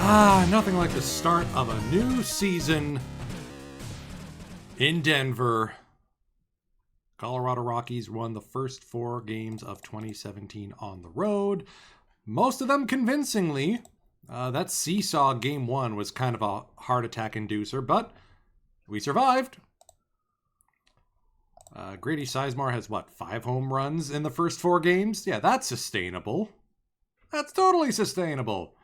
Nothing like the start of a new season in Denver. Colorado Rockies won the first 4 games of 2017 on the road, most of them convincingly. That seesaw game 1 was kind of a heart attack inducer, but we survived. Grady Sizemore has, 5 home runs in the first 4 games? Yeah, that's sustainable. That's totally sustainable.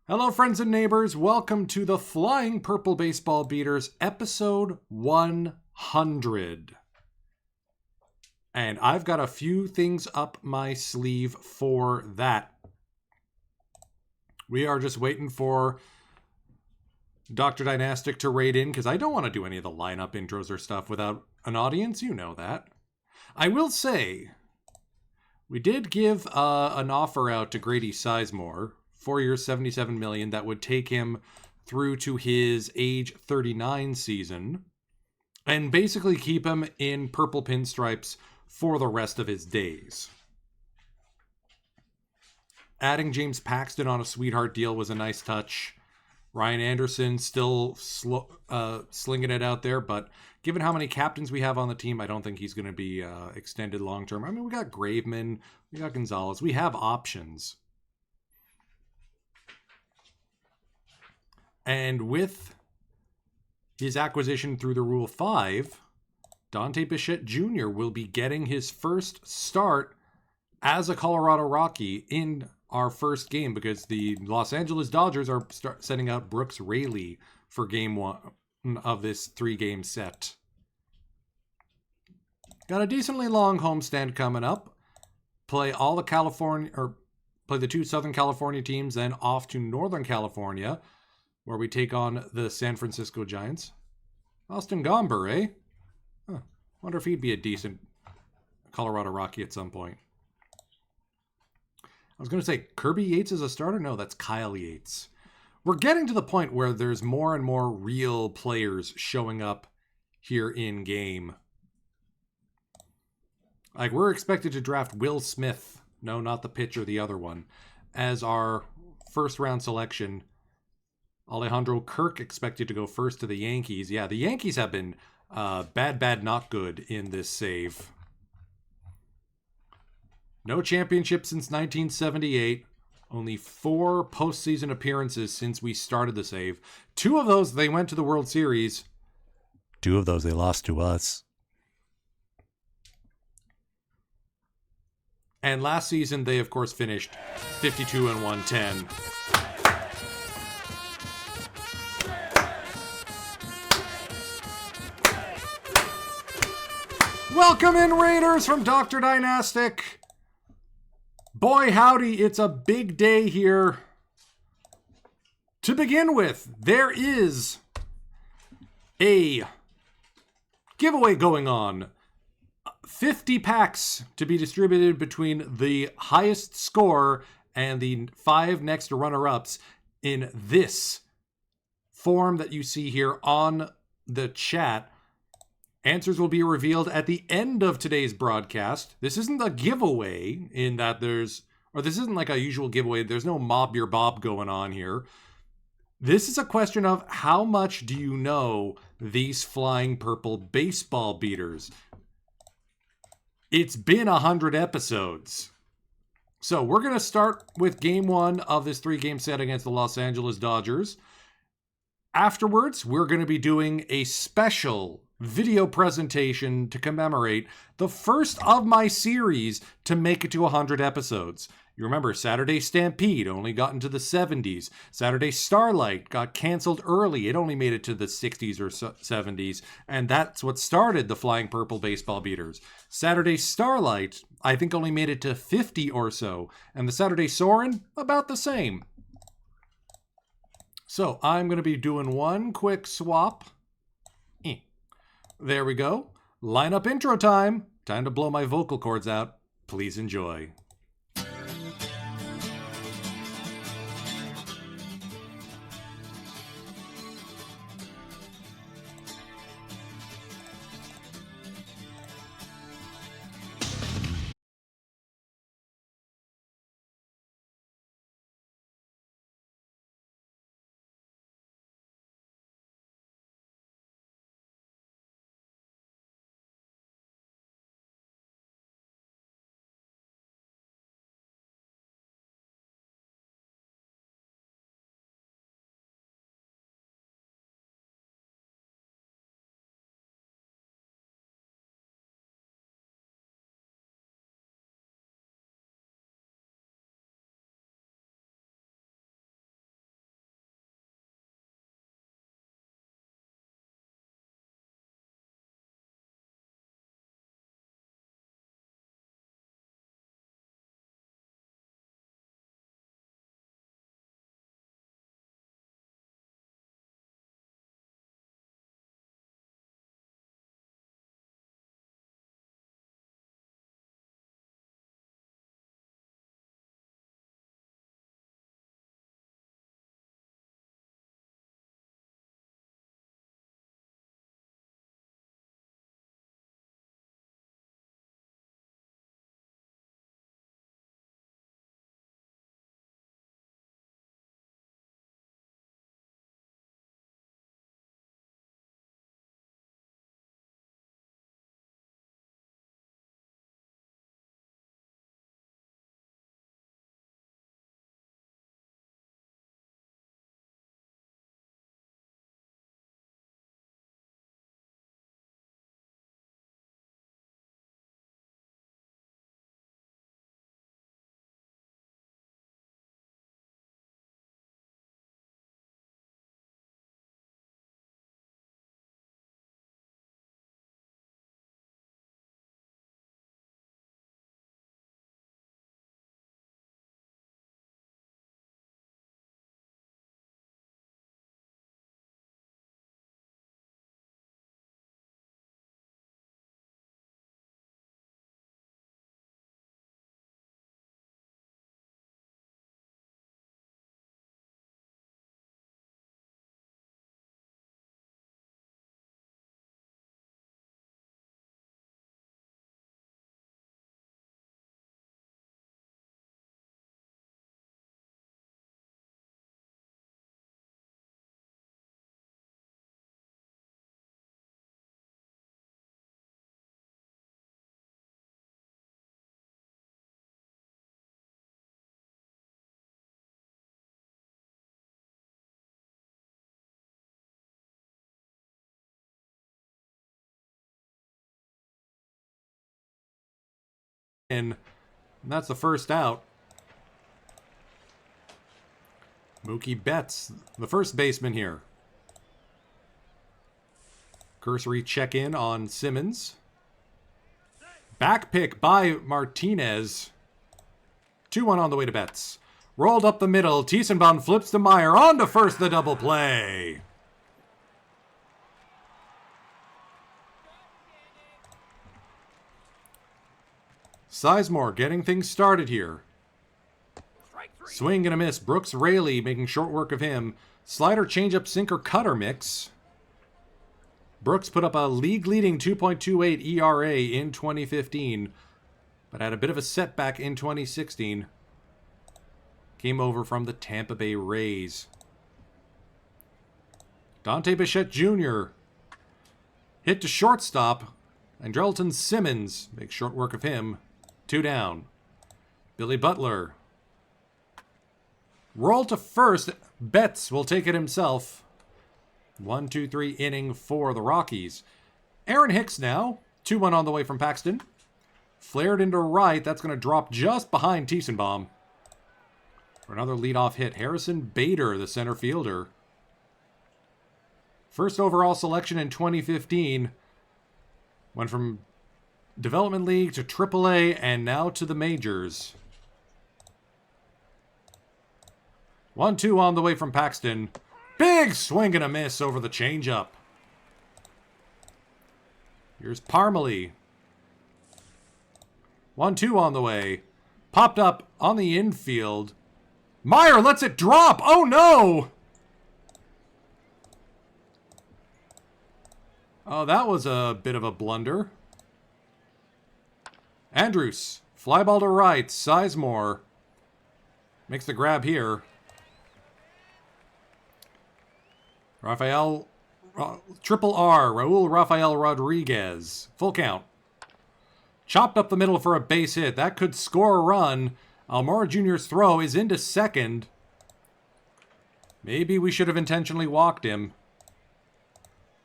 Hello, friends and neighbors. Welcome to the Flying Purple Baseball Beaters, episode 100. And I've got a few things up my sleeve for that. We are just waiting for Dr. Dynastic to raid in, because I don't want to do any of the lineup intros or stuff without an audience. You know that. I will say, we did give an offer out to Grady Sizemore. 4 years, $77 million. That would take him through to his age 39 season and basically keep him in purple pinstripes for the rest of his days. Adding James Paxton on a sweetheart deal was a nice touch. Ryan Anderson still slinging it out there, but given how many captains we have on the team, I don't think he's going to be extended long term. I mean, we got Graveman, we got Gonzalez, we have options. And with his acquisition through the Rule 5, Dante Bichette Jr. will be getting his first start as a Colorado Rocky in our first game, because the Los Angeles Dodgers are sending out Brooks Raley for game 1 of this 3-game set. Got a decently long homestand coming up. Play the 2 Southern California teams, then off to Northern California, where we take on the San Francisco Giants. Austin Gomber, eh? Huh. Wonder if he'd be a decent Colorado Rocky at some point. I was going to say, Kirby Yates is a starter? No, that's Kyle Yates. We're getting to the point where there's more and more real players showing up here in game. Like, we're expected to draft Will Smith, no, not the pitcher, the other one, as our first round selection. Alejandro Kirk expected to go first to the Yankees. Yeah, the Yankees have been bad, not good in this save. No championship since 1978. Only 4 postseason appearances since we started the save. 2 of those, they went to the World Series. 2 of those, they lost to us. And last season, they, of course, finished 52-110. Welcome in, Raiders, from Dr. Dynastic. Boy, howdy, it's a big day here. To begin with, there is a giveaway going on. 50 packs to be distributed between the highest score and the 5 next runner-ups in this form that you see here on the chat. Answers will be revealed at the end of today's broadcast. This isn't a giveaway in that this isn't like a usual giveaway. There's no mob your Bob going on here. This is a question of how much do you know these Flying Purple Baseball Beaters? It's been 100 episodes. So we're going to start with game 1 of this 3-game set against the Los Angeles Dodgers. Afterwards, we're going to be doing a special video presentation to commemorate the first of my series to make it to 100 episodes. You remember, Saturday Stampede only got into the 70s. Saturday Starlight got canceled early. It only made it to the 60s or 70s. And that's what started the Flying Purple Baseball Beaters. Saturday Starlight, I think, only made it to 50 or so. And the Saturday Soarin', about the same. So I'm going to be doing one quick swap. There we go. Lineup intro time. Time to blow my vocal cords out. Please enjoy. And that's the first out. Mookie Betts, the first baseman here. Cursory check-in on Simmons. Back pick by Martinez. 2-1 on the way to Betts. Rolled up the middle. Tiesenbaum flips to Meyer. On to first, the double play. Sizemore getting things started here. Swing and a miss. Brooks Raley making short work of him. Slider, changeup, sinker, cutter mix. Brooks put up a league-leading 2.28 ERA in 2015, but had a bit of a setback in 2016. Came over from the Tampa Bay Rays. Dante Bichette Jr. hit to shortstop. Andrelton Simmons makes short work of him. 2 down. Billy Butler. Roll to first. Betts will take it himself. 1-2-3 inning for the Rockies. Aaron Hicks now. 2-1 on the way from Paxton. Flared into right. That's going to drop just behind Tiesenbaum. For another leadoff hit. Harrison Bader, the center fielder. First overall selection in 2015. Went from Development League to AAA and now to the majors. 1-2 on the way from Paxton. Big swing and a miss over the changeup. Here's Parmalee. 1-2 on the way. Popped up on the infield. Meyer lets it drop. Oh no! Oh, that was a bit of a blunder. Andrews. Fly ball to right. Sizemore makes the grab here. Triple R, Raul Rafael Rodriguez. Full count. Chopped up the middle for a base hit. That could score a run. Almora Jr.'s throw is into second. Maybe we should have intentionally walked him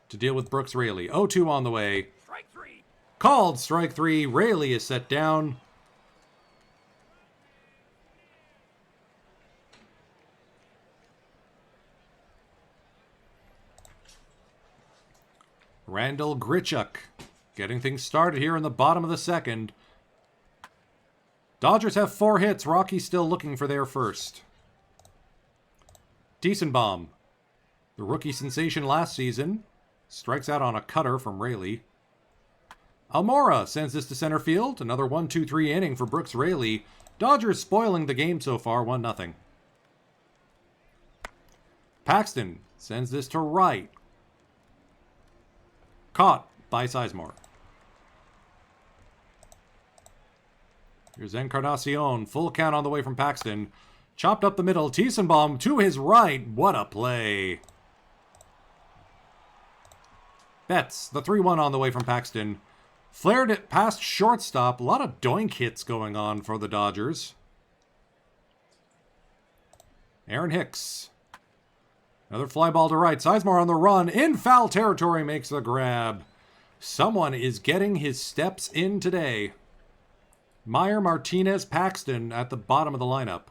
to deal with Brooks Raley. 0-2 on the way. Strike 3. Called strike 3. Raley is set down. Randall Grichuk getting things started here in the bottom of the second. Dodgers have 4 hits. Rockies still looking for their first. Tiesenbaum, the rookie sensation last season, strikes out on a cutter from Raley. Almora sends this to center field. Another 1-2-3 inning for Brooks Raley. Dodgers spoiling the game so far, 1-0. Paxton sends this to right. Caught by Sizemore. Here's Encarnacion. Full count on the way from Paxton. Chopped up the middle. Tiesenbaum to his right. What a play. Betts, the 3-1 on the way from Paxton. Flared it past shortstop. A lot of doink hits going on for the Dodgers. Aaron Hicks. Another fly ball to right. Sizemore on the run. In foul territory makes the grab. Someone is getting his steps in today. Meyer, Martinez, Paxton at the bottom of the lineup.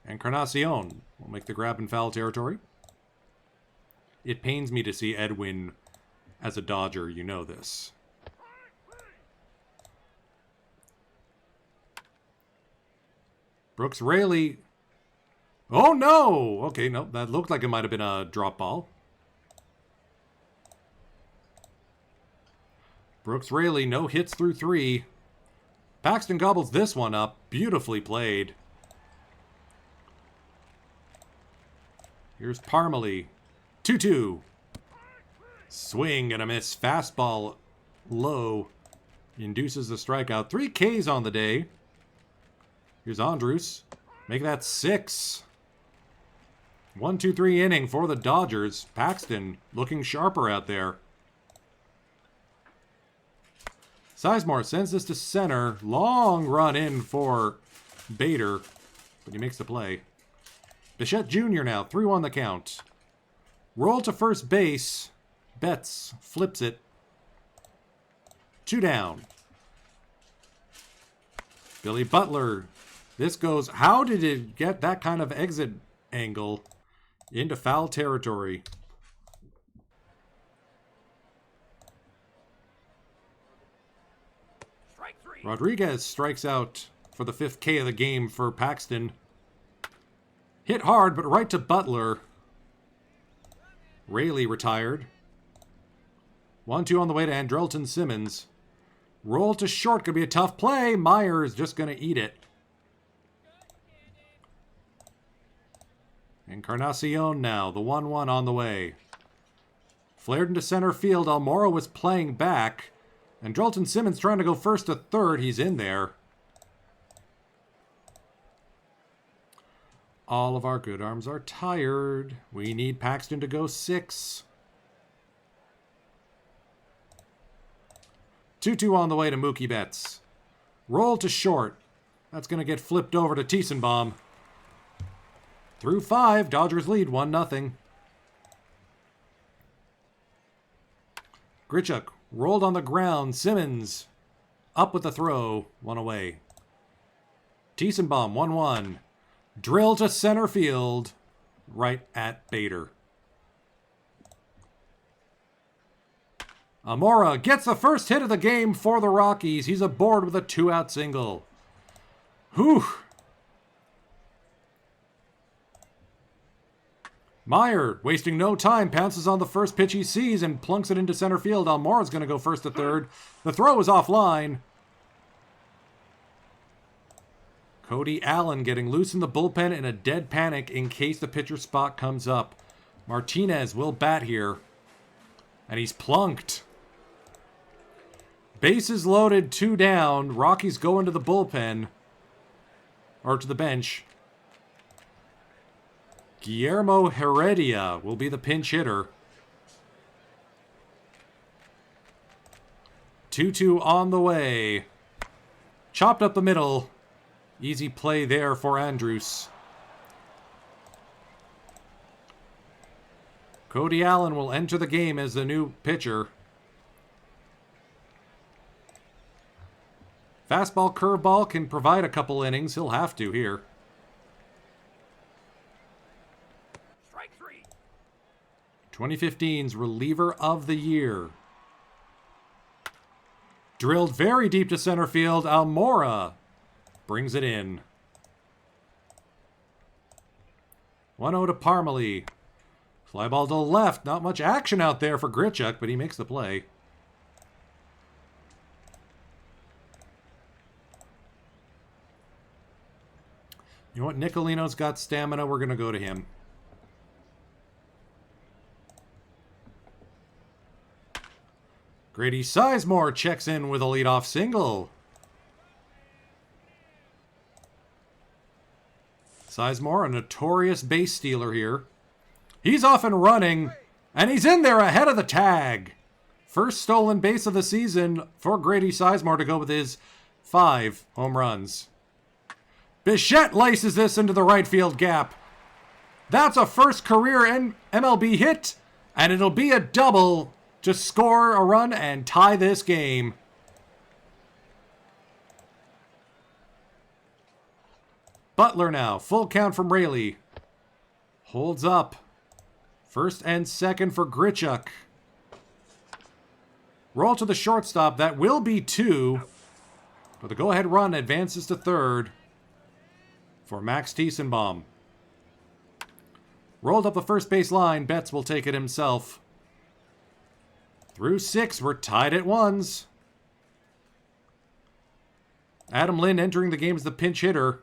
Encarnacion will make the grab in foul territory. It pains me to see Edwin as a Dodger. You know this. Brooks Raley. Oh, no! Okay, no, that looked like it might have been a drop ball. Brooks Raley, no hits through 3. Paxton gobbles this one up. Beautifully played. Here's Parmalee. 2-2. Swing and a miss. Fastball low. Induces the strikeout. 3 Ks on the day. Here's Andrews. Make that 6. 1-2-3 inning for the Dodgers. Paxton looking sharper out there. Sizemore sends this to center. Long run in for Bader, but he makes the play. Bichette Jr. now, 3-1 the count. Roll to first base. Betts flips it. 2 down. Billy Butler. This goes... How did it get that kind of exit angle into foul territory? Rodriguez strikes out for the 5th K of the game for Paxton. Hit hard, but right to Butler. Rayleigh retired. 1-2 on the way to Andrelton Simmons. Roll to short could be a tough play. Meyer is just going to eat it. Encarnacion now, the 1-1 on the way. Flared into center field. Almora was playing back. Andrelton Simmons trying to go first to third. He's in there. All of our good arms are tired. We need Paxton to go 6. 2-2 on the way to Mookie Betts. Roll to short. That's going to get flipped over to Tiesenbaum. Through 5, Dodgers lead 1-0. Grichuk rolled on the ground. Simmons up with the throw. 1 away. Tiesenbaum 1-1. Drill to center field. Right at Bader. Almora gets the first hit of the game for the Rockies. He's aboard with a 2-out single. Whew. Meyer, wasting no time, pounces on the first pitch he sees and plunks it into center field. Almora's going to go first to third. The throw is offline. Cody Allen getting loose in the bullpen in a dead panic in case the pitcher spot comes up. Martinez will bat here. And he's plunked. Bases loaded, 2 down. Rockies go into the bullpen. Or to the bench. Guillermo Heredia will be the pinch hitter. 2-2 on the way. Chopped up the middle. Easy play there for Andrus. Cody Allen will enter the game as the new pitcher. Fastball, curveball can provide a couple innings. He'll have to here. Strike 3. 2015's reliever of the year. Drilled very deep to center field. Almora brings it in. 1-0 to Parmalee. Fly ball to the left. Not much action out there for Grichuk, but he makes the play. You know what? Nicolino's got stamina. We're going to go to him. Grady Sizemore checks in with a leadoff single. Sizemore, a notorious base stealer here. He's off and running, and he's in there ahead of the tag. First stolen base of the season for Grady Sizemore to go with his 5 home runs. Bichette laces this into the right field gap. That's a first career MLB hit, and it'll be a double to score a run and tie this game. Butler now, full count from Rayleigh. Holds up. First and second for Grichuk. Roll to the shortstop. That will be 2. But the go-ahead run advances to third for Max Tiesenbaum. Rolled up the first base line. Betts will take it himself. Through 6. We're tied at 1s. Adam Lind entering the game as the pinch hitter.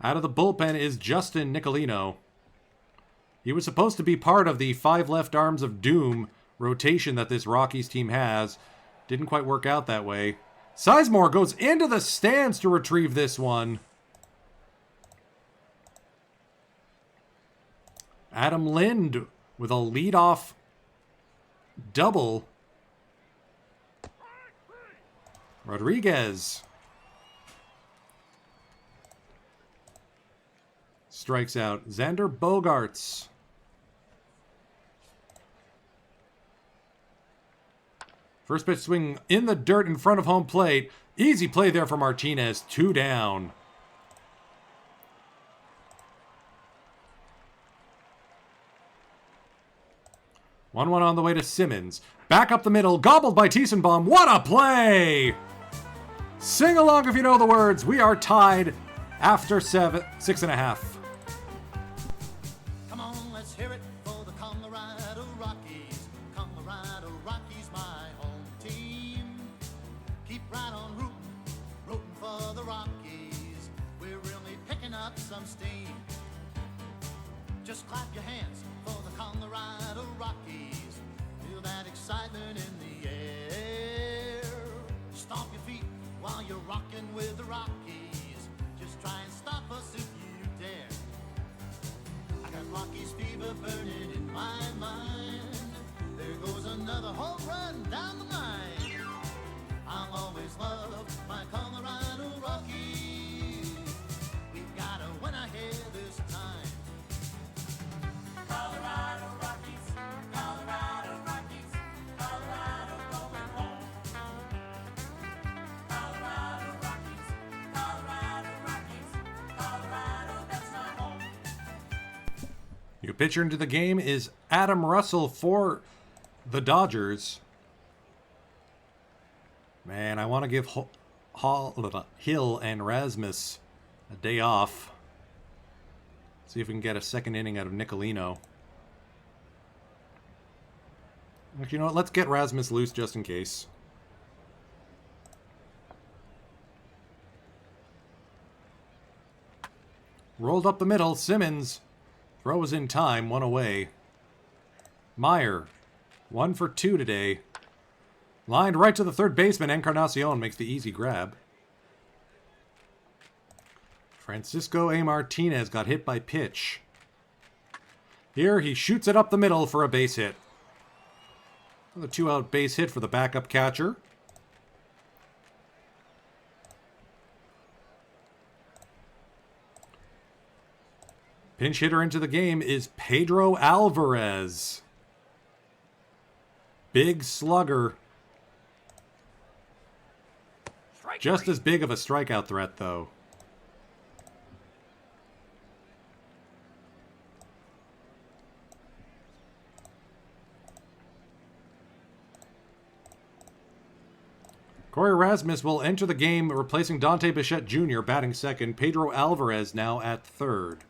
Out of the bullpen is Justin Nicolino. He was supposed to be part of the 5 left arms of doom rotation that this Rockies team has. Didn't quite work out that way. Sizemore goes into the stands to retrieve this one. Adam Lind with a leadoff double. Rodriguez strikes out. Xander Bogaerts. First pitch swing in the dirt in front of home plate. Easy play there for Martinez. 2 down. One on the way to Simmons. Back up the middle. Gobbled by Tiesenbaum. What a play! Sing along if you know the words. We are tied after 6.5. Come on, let's hear it for the Colorado Rockies. Colorado Rockies, my home team. Keep right on rooting for the Rockies. We're really picking up some steam. Just clap your hands for the Colorado Rockies. Feel that excitement in the air. Stomp your feet while you're rocking with the Rockies. Just try and stop us if you dare. I got Rockies fever burning in my mind. There goes another home run down the line. I'll always love my Colorado Rockies. We've got a winner here this time. Colorado Rockies, Colorado Rockies, Colorado going home. Colorado Rockies, Colorado Rockies, Colorado, that's my home. Your pitcher into the game is Adam Russell for the Dodgers. Man, I want to give Hill and Rasmus a day off. See if we can get a second inning out of Nicolino. Actually, you know what? Let's get Rasmus loose just in case. Rolled up the middle. Simmons throws in time. 1 away. Meyer. 1 for 2 today. Lined right to the third baseman. Encarnacion makes the easy grab. Francisco A. Martinez got hit by pitch. Here he shoots it up the middle for a base hit. Another 2-out base hit for the backup catcher. Pinch hitter into the game is Pedro Alvarez. Big slugger. Just as big of a strikeout threat, though. Corey Rasmus will enter the game, replacing Dante Bichette Jr., batting second. Pedro Alvarez now at third.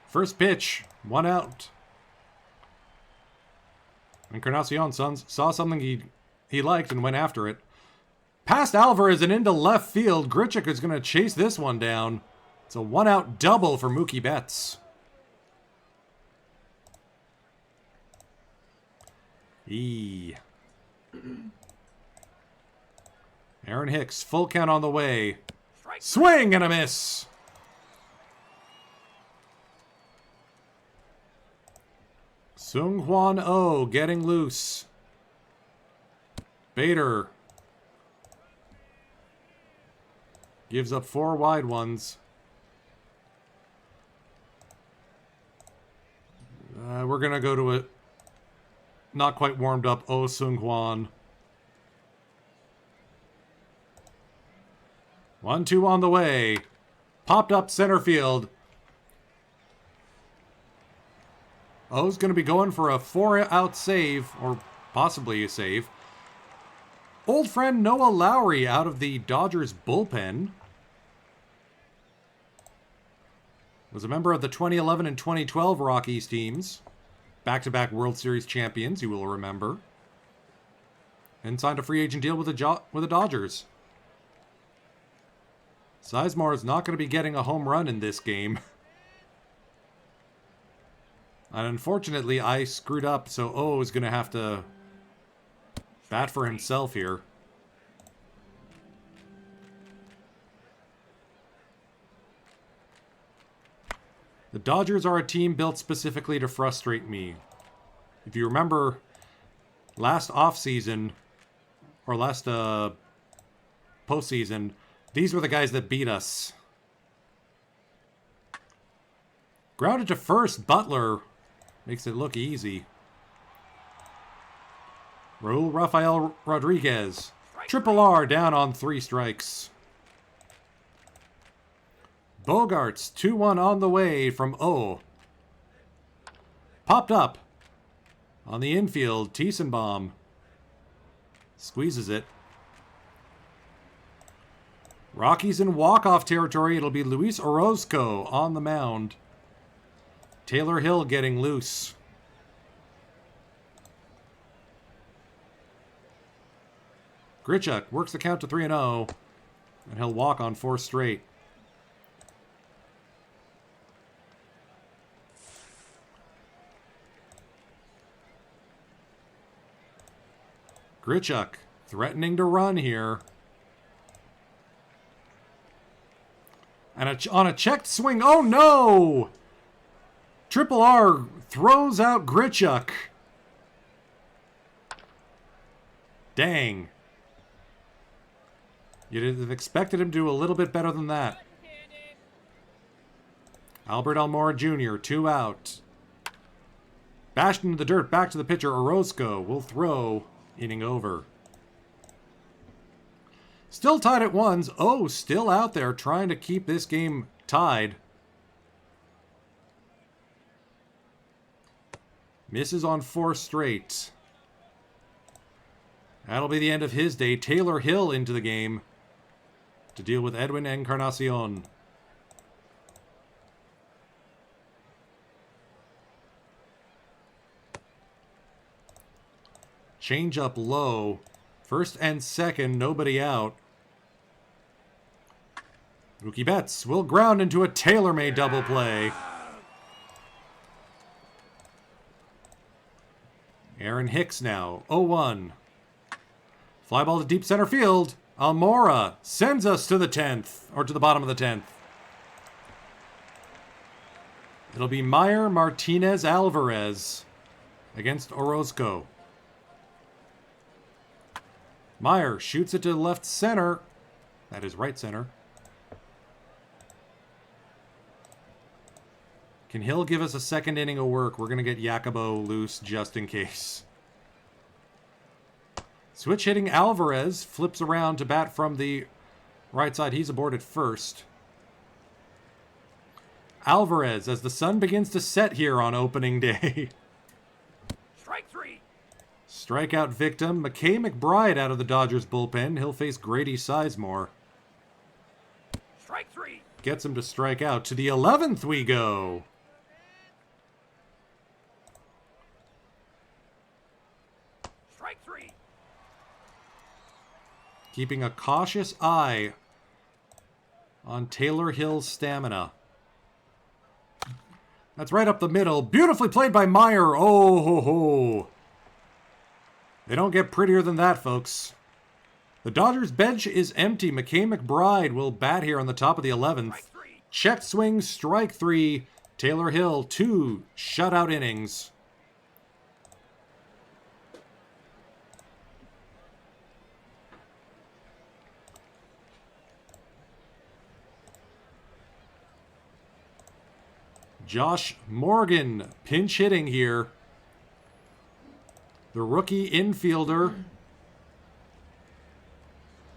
First pitch, 1 out. Encarnacion saw something he liked and went after it. Past Alvarez and into left field. Grichuk is going to chase this one down. It's a 1-out double for Mookie Betts. Aaron Hicks, full count on the way. Swing and a miss. Sung Hwan Oh getting loose. Bader gives up 4 wide ones. We're going to go to a not quite warmed up Oh Sung Hwan. 1-2 on the way. Popped up center field. Oh's going to be going for a 4-out save, or possibly a save. Old friend Noah Lowry out of the Dodgers bullpen. Was a member of the 2011 and 2012 Rockies teams. Back-to-back World Series champions, you will remember. And signed a free agent deal with the Dodgers. Sizemore is not going to be getting a home run in this game. And unfortunately, I screwed up, so O is going to have to bat for himself here. The Dodgers are a team built specifically to frustrate me. If you remember, last offseason, or last postseason, these were the guys that beat us. Grounded to first. Butler makes it look easy. Raul Rafael Rodriguez. Triple R down on 3 strikes. Bogarts 2-1 on the way from O. Popped up on the infield. Tiesenbaum squeezes it. Rockies in walk-off territory. It'll be Luis Orozco on the mound. Taylor Hill getting loose. Grichuk works the count to 3-0, and he'll walk on 4 straight. Grichuk threatening to run here. And on a checked swing. Oh no! Triple R throws out Grichuk. Dang. You'd have expected him to do a little bit better than that. Albert Almora Jr., 2 out. Bashed into the dirt, back to the pitcher. Orozco will throw, inning over. Still tied at 1s. Oh, still out there trying to keep this game tied. Misses on 4 straight. That'll be the end of his day. Taylor Hill into the game to deal with Edwin Encarnacion. Change up low. First and second, nobody out. Mookie Betts will ground into a tailor-made double play. Aaron Hicks now, 0-1. Fly ball to deep center field. Almora sends us to the 10th, or to the bottom of the 10th. It'll be Meyer Martinez Alvarez against Orozco. Meyer shoots it to left center. That is right center. Can Hill give us a second inning of work? We're going to get Jacobo loose just in case. Switch hitting Alvarez flips around to bat from the right side. He's aboard at first. Alvarez, as the sun begins to set here on opening day. Strike 3. Strikeout victim, McKay McBride out of the Dodgers bullpen. He'll face Grady Sizemore. Strike 3. Gets him to strike out. To the 11th we go. Strike 3. Keeping a cautious eye on Taylor Hill's stamina. That's right up the middle. Beautifully played by Meyer. Oh, ho, ho. They don't get prettier than that, folks. The Dodgers bench is empty. McKay McBride will bat here on the top of the 11th. Check swing, strike 3. Taylor Hill, 2 shutout innings. Josh Morgan pinch hitting here. The rookie infielder,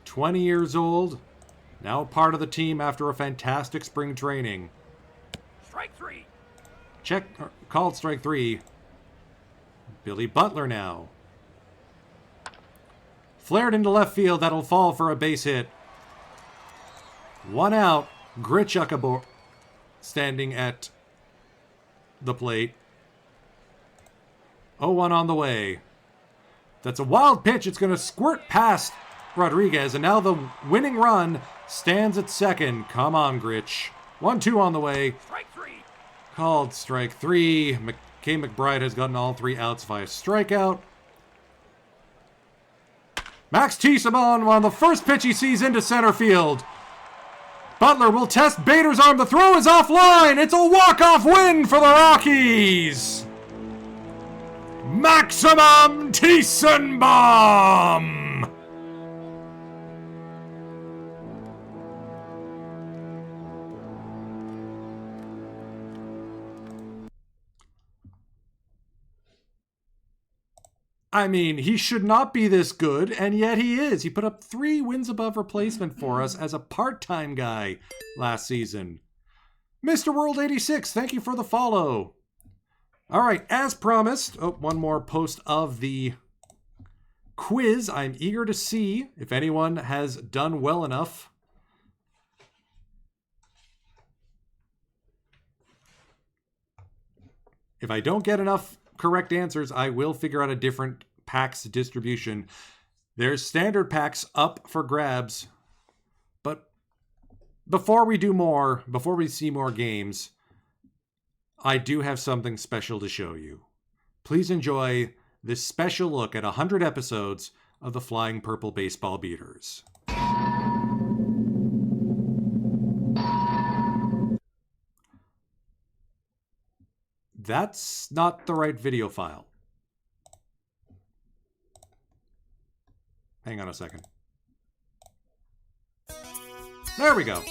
20 years old, now part of the team after a fantastic spring training. Strike 3. Check, called strike 3. Billy Butler now. Flared into left field, that'll fall for a base hit. 1 out, Grichuk standing at the plate. 0-1 on the way. That's a wild pitch. It's going to squirt past Rodriguez, and now the winning run stands at second. Come on, Grich. 1-2 on the way. Strike 3. Called strike 3. McKay McBride has gotten all 3 outs via strikeout. Max Tiesemann on the first pitch he sees into center field. Butler will test Bader's arm. The throw is offline. It's a walk-off win for the Rockies. Maximum Tiesenbaum. I mean, he should not be this good, and yet he is. He put up 3 wins above replacement for us as a part-time guy last season. Mr. World 86, thank you for the follow. All right, as promised, one more post of the quiz. I'm eager to see if anyone has done well enough. If I don't get enough correct answers, I will figure out a different packs distribution. There's standard packs up for grabs. But before we see more games, I do have something special to show you. Please enjoy this special look at 100 episodes of the Flying Purple Baseball Beaters. That's not the right video file. Hang on a second. There we go.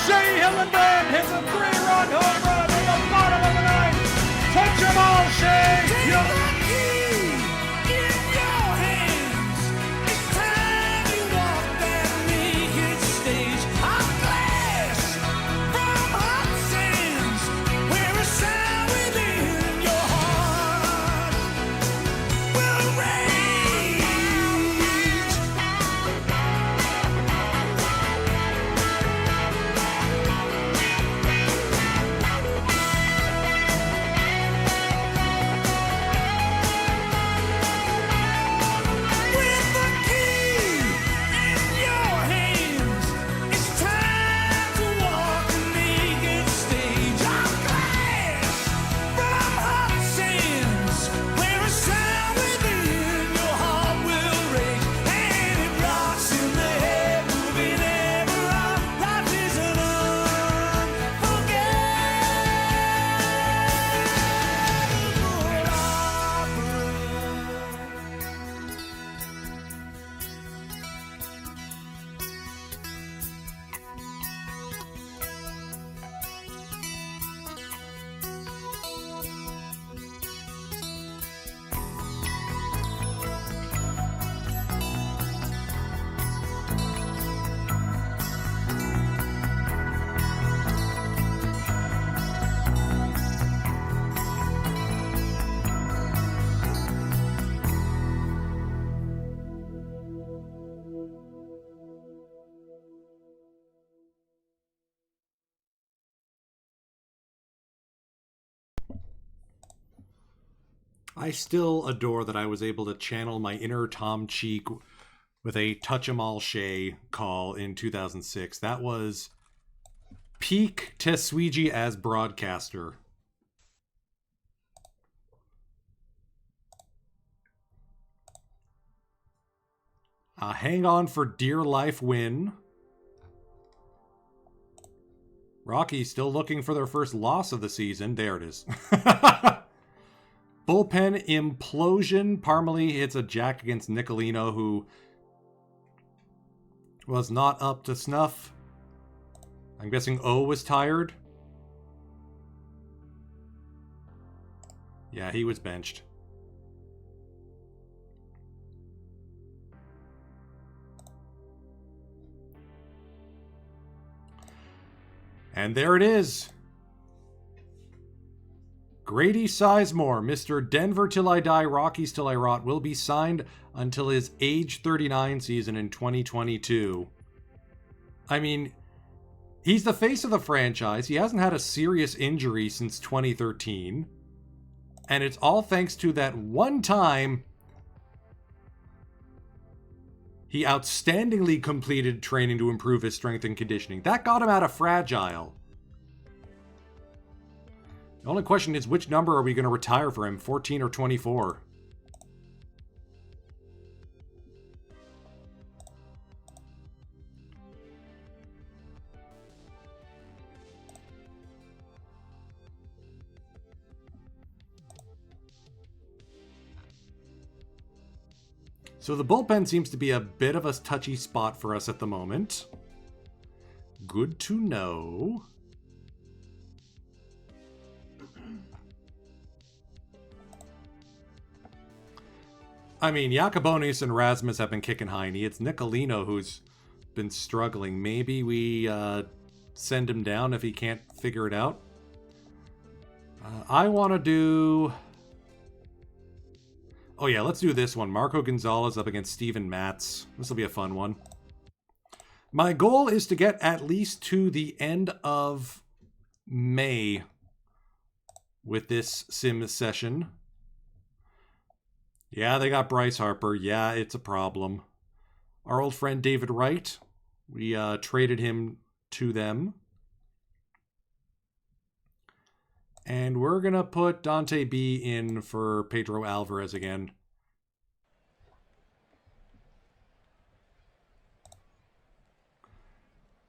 Shea Hillenbrand hits a 3-run home run in the bottom of the ninth. Touch 'em all, Shea. Take the key in your hands. It's time you walk that naked stage. A flash from hot sands, where a sound within your heart will rage. I still adore that I was able to channel my inner Tom Cheek with a touch 'em all Shay call in 2006. That was peak Tesuiji as broadcaster. Hang on for dear life win. Rocky still looking for their first loss of the season. There it is. Bullpen implosion. Parmalee hits a jack against Nicolino, who was not up to snuff. I'm guessing O was tired. Yeah, he was benched. And there it is. Grady Sizemore, Mr. Denver Till I Die, Rockies Till I Rot, will be signed until his age 39 season in 2022. I mean, he's the face of the franchise. He hasn't had a serious injury since 2013. And it's all thanks to that one time he outstandingly completed training to improve his strength and conditioning. That got him out of Fragile. The only question is, which number are we going to retire for him, 14 or 24? So the bullpen seems to be a bit of a touchy spot for us at the moment. Good to know. I mean, Yacobonis and Rasmus have been kicking hiney. It's Nicolino who's been struggling. Maybe we send him down if he can't figure it out. I want to do... Oh yeah, let's do this one. Marco Gonzalez up against Steven Matz. This will be a fun one. My goal is to get at least to the end of May with this sim session. Yeah, they got Bryce Harper. Yeah, it's a problem. Our old friend David Wright, we traded him to them. And we're going to put Dante B in for Pedro Alvarez again.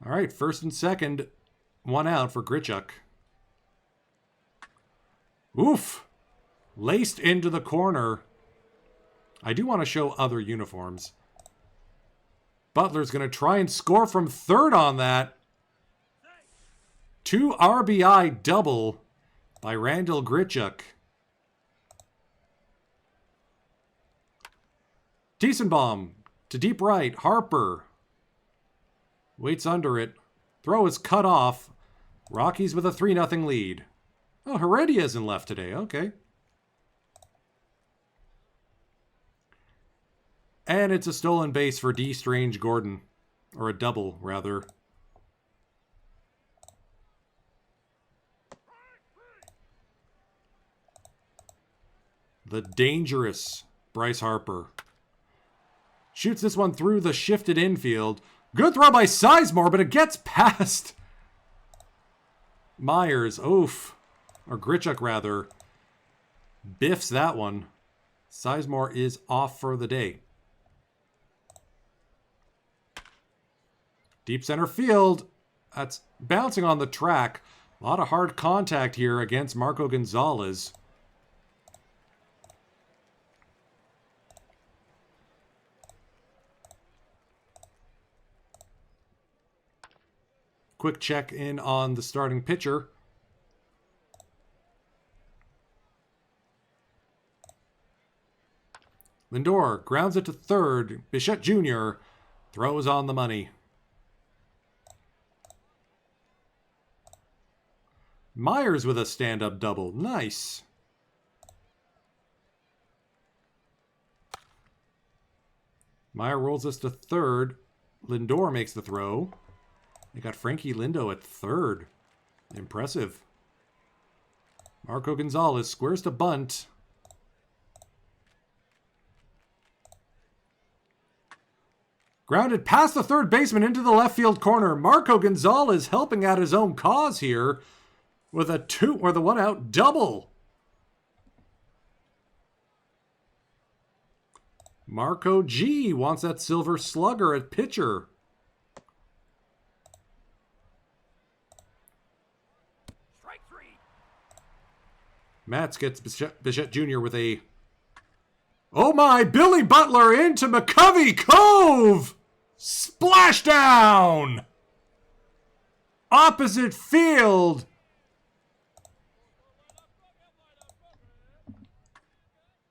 All right, first and second, one out for Grichuk. Oof! Laced into the corner. I do want to show other uniforms. Butler's going to try and score from third on that. 2 RBI double by Randall Grichuk. Diesenbaum to deep right. Harper waits under it. Throw is cut off. Rockies with a 3-0 lead. Oh, Heredia's in left today. Okay. And it's a stolen base for D. Strange Gordon. Or a double, rather. The dangerous Bryce Harper. Shoots this one through the shifted infield. Good throw by Sizemore, but it gets past Myers. Oof. Or Grichuk, rather. Biffs that one. Sizemore is off for the day. Deep center field. That's bouncing on the track. A lot of hard contact here against Marco Gonzalez. Quick check in on the starting pitcher. Lindor grounds it to third. Bichette Jr. throws on the money. Myers with a stand-up double. Nice. Meyer rolls us to third. Lindor makes the throw. They got Frankie Lindo at third. Impressive. Marco Gonzalez squares to bunt. Grounded past the third baseman into the left field corner. Marco Gonzalez helping out his own cause here with a 2 or the 1 out double. Marco G wants that silver slugger at pitcher. Strike 3. Mats gets Bichette Jr. with a... Oh my, Billy Butler into McCovey Cove! Splashdown! Opposite field.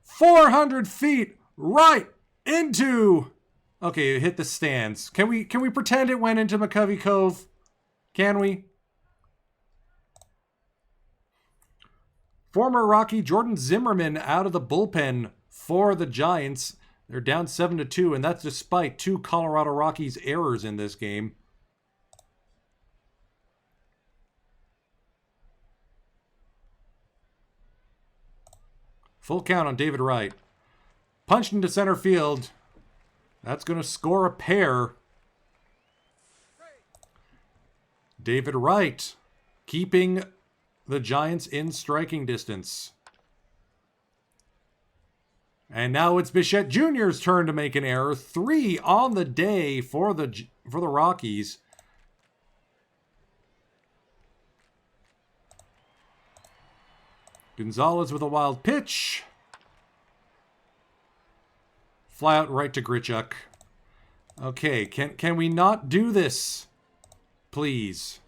$400 right into... Okay, it hit the stands. Can we pretend it went into McCovey Cove? Can we? Former Rocky Jordan Zimmerman out of the bullpen for the Giants. They're down 7-2, and that's despite 2 Colorado Rockies errors in this game. Full count on David Wright. Punched into center field. That's going to score a pair. David Wright keeping the Giants in striking distance. And now it's Bichette Jr.'s turn to make an error. 3 on the day for the Rockies. Gonzalez with a wild pitch. Fly out right to Grichuk. Okay, can we not do this? Please.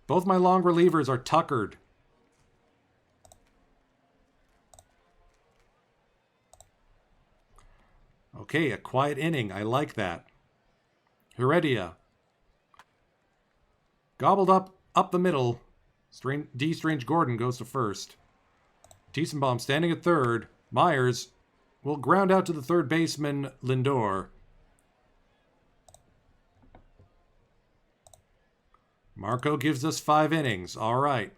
Both my long relievers are tuckered. Okay, a quiet inning. I like that. Heredia. Gobbled up the middle. Strange Gordon goes to first. Tiesenbaum standing at third. Myers will ground out to the third baseman, Lindor. Marco gives us 5 innings. All right.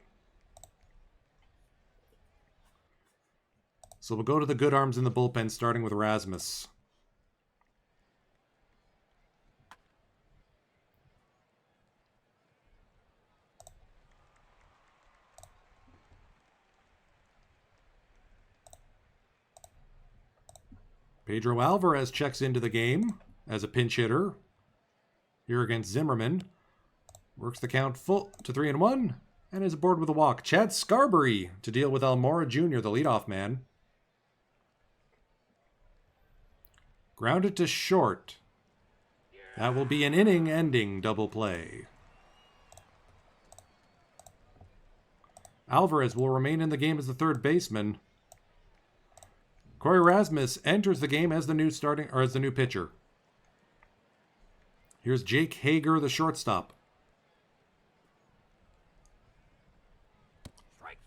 So we'll go to the good arms in the bullpen, starting with Rasmus. Pedro Alvarez checks into the game as a pinch hitter here against Zimmerman. Works the count full to 3-1 and is aboard with a walk. Chad Scarberry to deal with Almora Jr., the leadoff man. Grounded to short. That will be an inning-ending double play. Alvarez will remain in the game as the third baseman. Corey Rasmus enters the game as the new pitcher. Here's Jake Hager, the shortstop.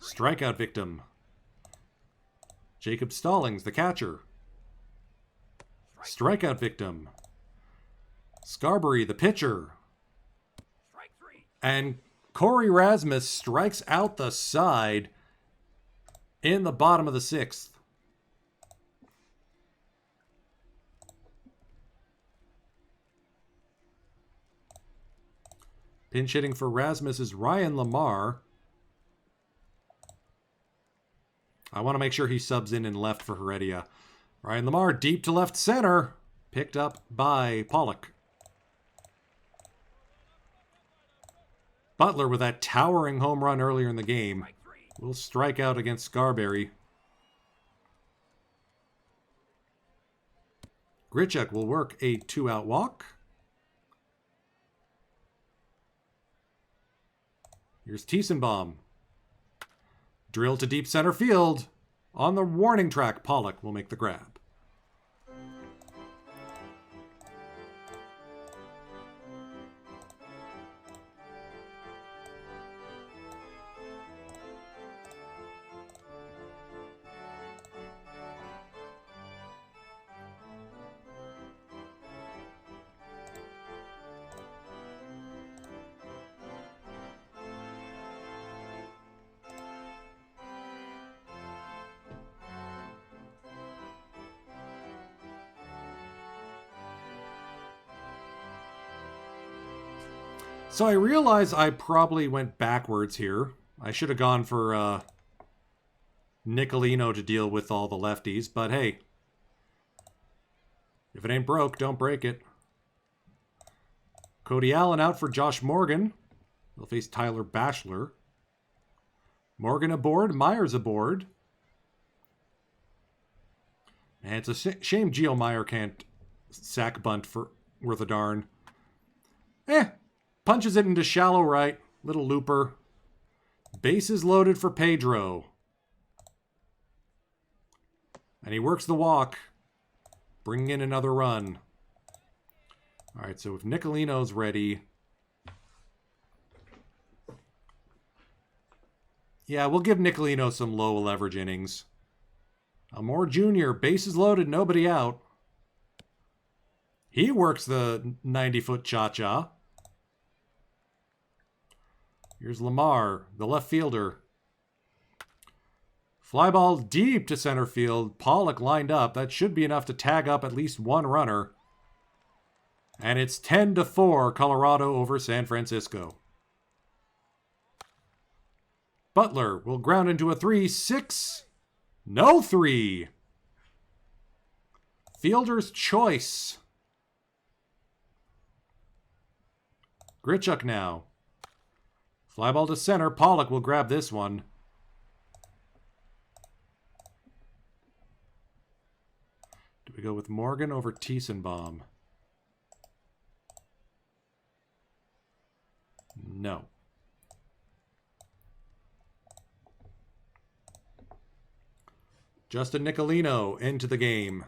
Strikeout victim. Jacob Stallings, the catcher. Strikeout victim. Scarberry, the pitcher. And Corey Rasmus strikes out the side in the bottom of the 6th. Pinch hitting for Rasmus is Ryan Lamar. I want to make sure he subs in left for Heredia. Ryan Lamar deep to left center. Picked up by Pollock. Butler with that towering home run earlier in the game will strike out against Scarberry. Grichuk will work a 2-out walk. Here's Tiesenbaum. Drill to deep center field. On the warning track, Pollock will make the grab. So I realize I probably went backwards here. I should have gone for Nicolino to deal with all the lefties, but hey. If it ain't broke, don't break it. Cody Allen out for Josh Morgan. He'll face Tyler Bachelor. Morgan aboard, Myers aboard. And it's a shame Gio Meyer can't sack bunt for worth a darn. Punches it into shallow right. Little looper. Bases loaded for Pedro. And he works the walk. Bringing in another run. All right, so if Nicolino's ready... Yeah, we'll give Nicolino some low leverage innings. Elmore Jr., bases loaded, nobody out. He works the 90-foot cha-cha. Here's Lamar, the left fielder. Fly ball deep to center field. Pollock lined up. That should be enough to tag up at least one runner. And it's 10-4, Colorado over San Francisco. Butler will ground into a 3-6. No 3. Fielder's choice. Grichuk now. Fly ball to center. Pollock will grab this one. Do we go with Morgan over Tiesenbaum? No. Justin Nicolino into the game.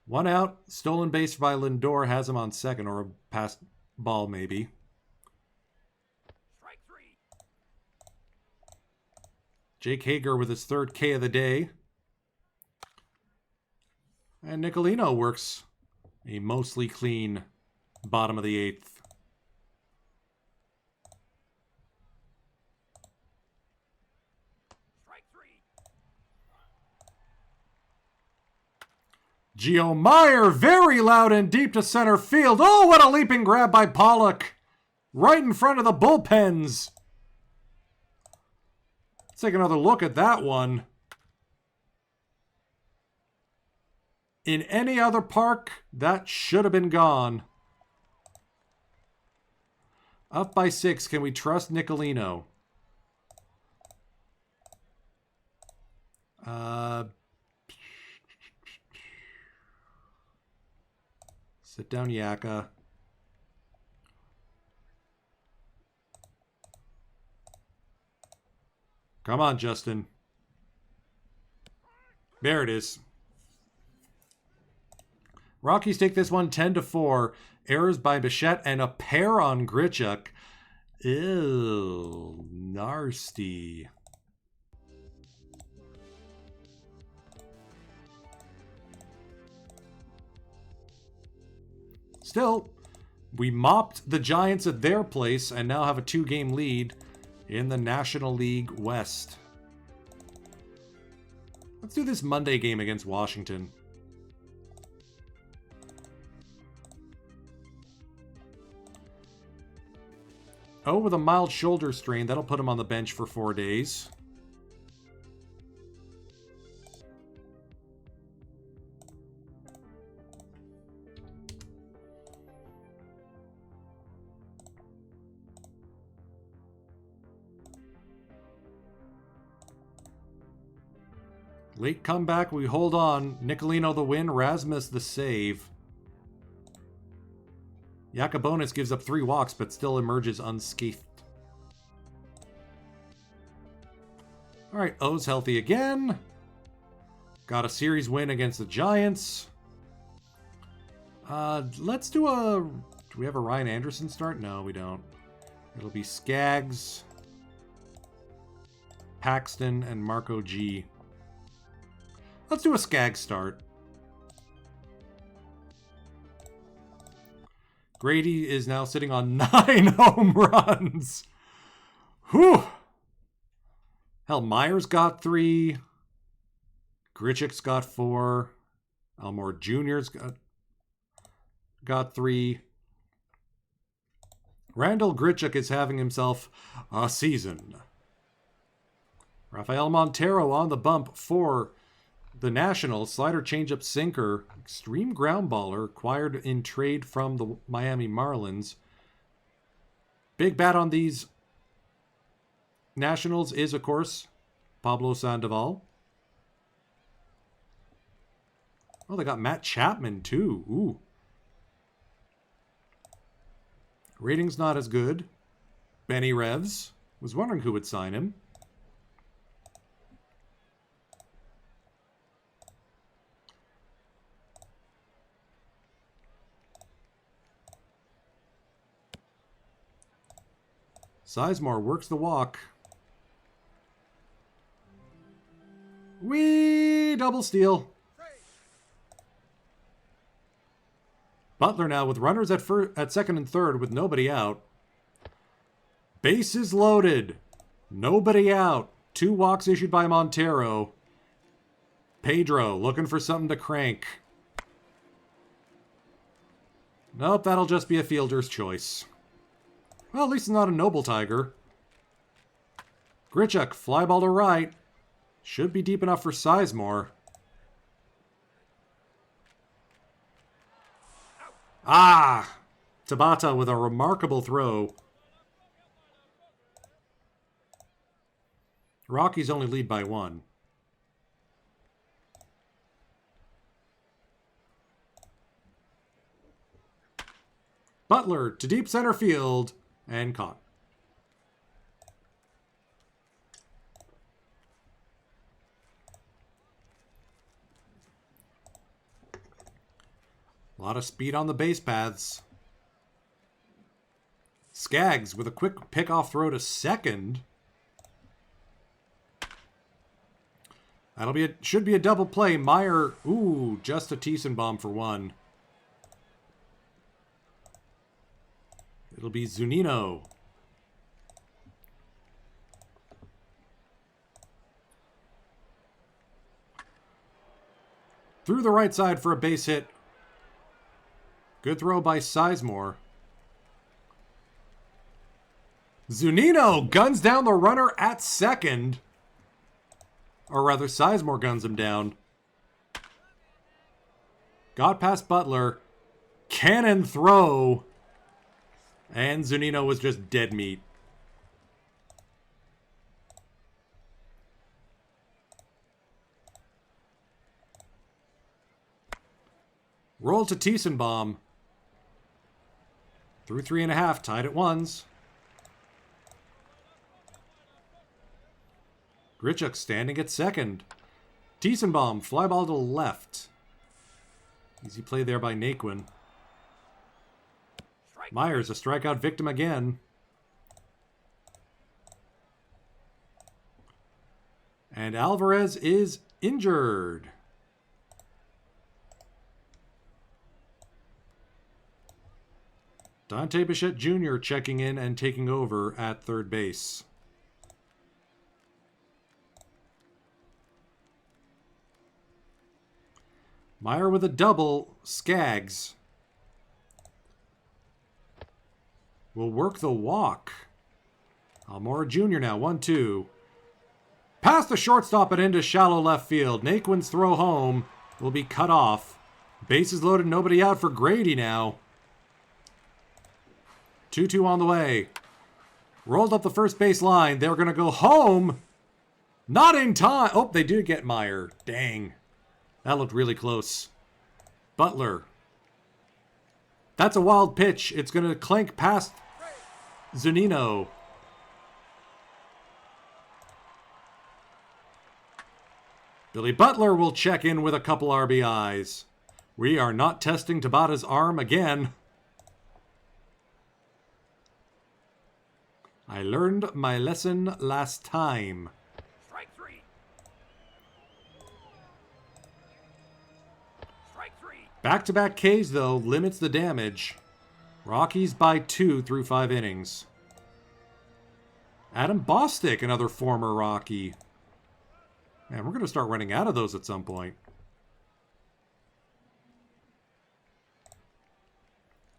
One out. Stolen base by Lindor has him on second, or a pass ball maybe. Strike 3. Jake Hager with his third K of the day. And Nicolino works a mostly clean bottom of the eighth. Gio Meyer, very loud and deep to center field. Oh, what a leaping grab by Pollock. Right in front of the bullpens. Let's take another look at that one. In any other park, that should have been gone. Up by 6. Can we trust Nicolino? Sit down, Yaka. Come on, Justin. There it is. Rockies take this one 10-4. Errors by Bichette and a pair on Grichuk. Ew, nasty. Still, we mopped the Giants at their place and now have a 2-game lead in the National League West. Let's do this Monday game against Washington. Oh, with a mild shoulder strain. That'll put him on the bench for 4 days. Late comeback, we hold on. Nicolino the win, Rasmus the save. Yacobonis gives up 3 walks, but still emerges unscathed. Alright, O's healthy again. Got a series win against the Giants. Let's do a... Do we have a Ryan Anderson start? No, we don't. It'll be Skaggs, Paxton, and Marco G. Let's do a Skaggs start. Grady is now sitting on 9 home runs. Whew. Hell, Myers got 3. Grichuk's got 4. Elmore Jr.'s got 3. Randall Grichuk is having himself a season. Rafael Montero on the bump for the Nationals. Slider, changeup, sinker. Extreme ground baller acquired in trade from the Miami Marlins. Big bat on these Nationals is, of course, Pablo Sandoval. Oh, they got Matt Chapman, too. Ooh. Rating's not as good. Benny Revs. Was wondering who would sign him. Sizemore works the walk. Whee! Double steal. Butler now with runners at second and third with nobody out. Bases loaded. Nobody out. 2 walks issued by Montero. Pedro looking for something to crank. Nope, that'll just be a fielder's choice. Well, at least it's not a noble tiger. Grichuk, fly ball to right. Should be deep enough for Sizemore. Ah! Tabata with a remarkable throw. Rockies only lead by 1. Butler to deep center field and caught. A lot of speed on the base paths. Skaggs with a quick pickoff throw to second. Should be a double play. Meyer, ooh, just a Tiesenbaum for 1. It'll be Zunino. Through the right side for a base hit. Good throw by Sizemore. Zunino guns down the runner at second. Or rather, Sizemore guns him down. Got past Butler. Cannon throw. And Zunino was just dead meat. Roll to Tiesenbaum. Through 3.5, tied at 1s. Grichuk standing at second. Tiesenbaum, fly ball to left. Easy play there by Naquin. Myers, a strikeout victim again. And Alvarez is injured. Dante Bichette Jr. checking in and taking over at third base. Meyer with a double. Skaggs will work the walk. Almora Jr. now, 1-2. Past the shortstop and into shallow left field. Naquin's throw home will be cut off. Bases loaded, nobody out for Grady now. 2-2 on the way. Rolled up the first base line. They were going to go home. Not in time. Oh, they do get Meyer. Dang. That looked really close. Butler. That's a wild pitch. It's going to clank past Zunino. Billy Butler will check in with a couple RBIs. We are not testing Tabata's arm again. I learned my lesson last time. Strike 3. Strike 3. Back-to-back Ks, though, limits the damage. Rockies by 2 through 5 innings. Adam Bostic, another former Rocky. Man, we're going to start running out of those at some point.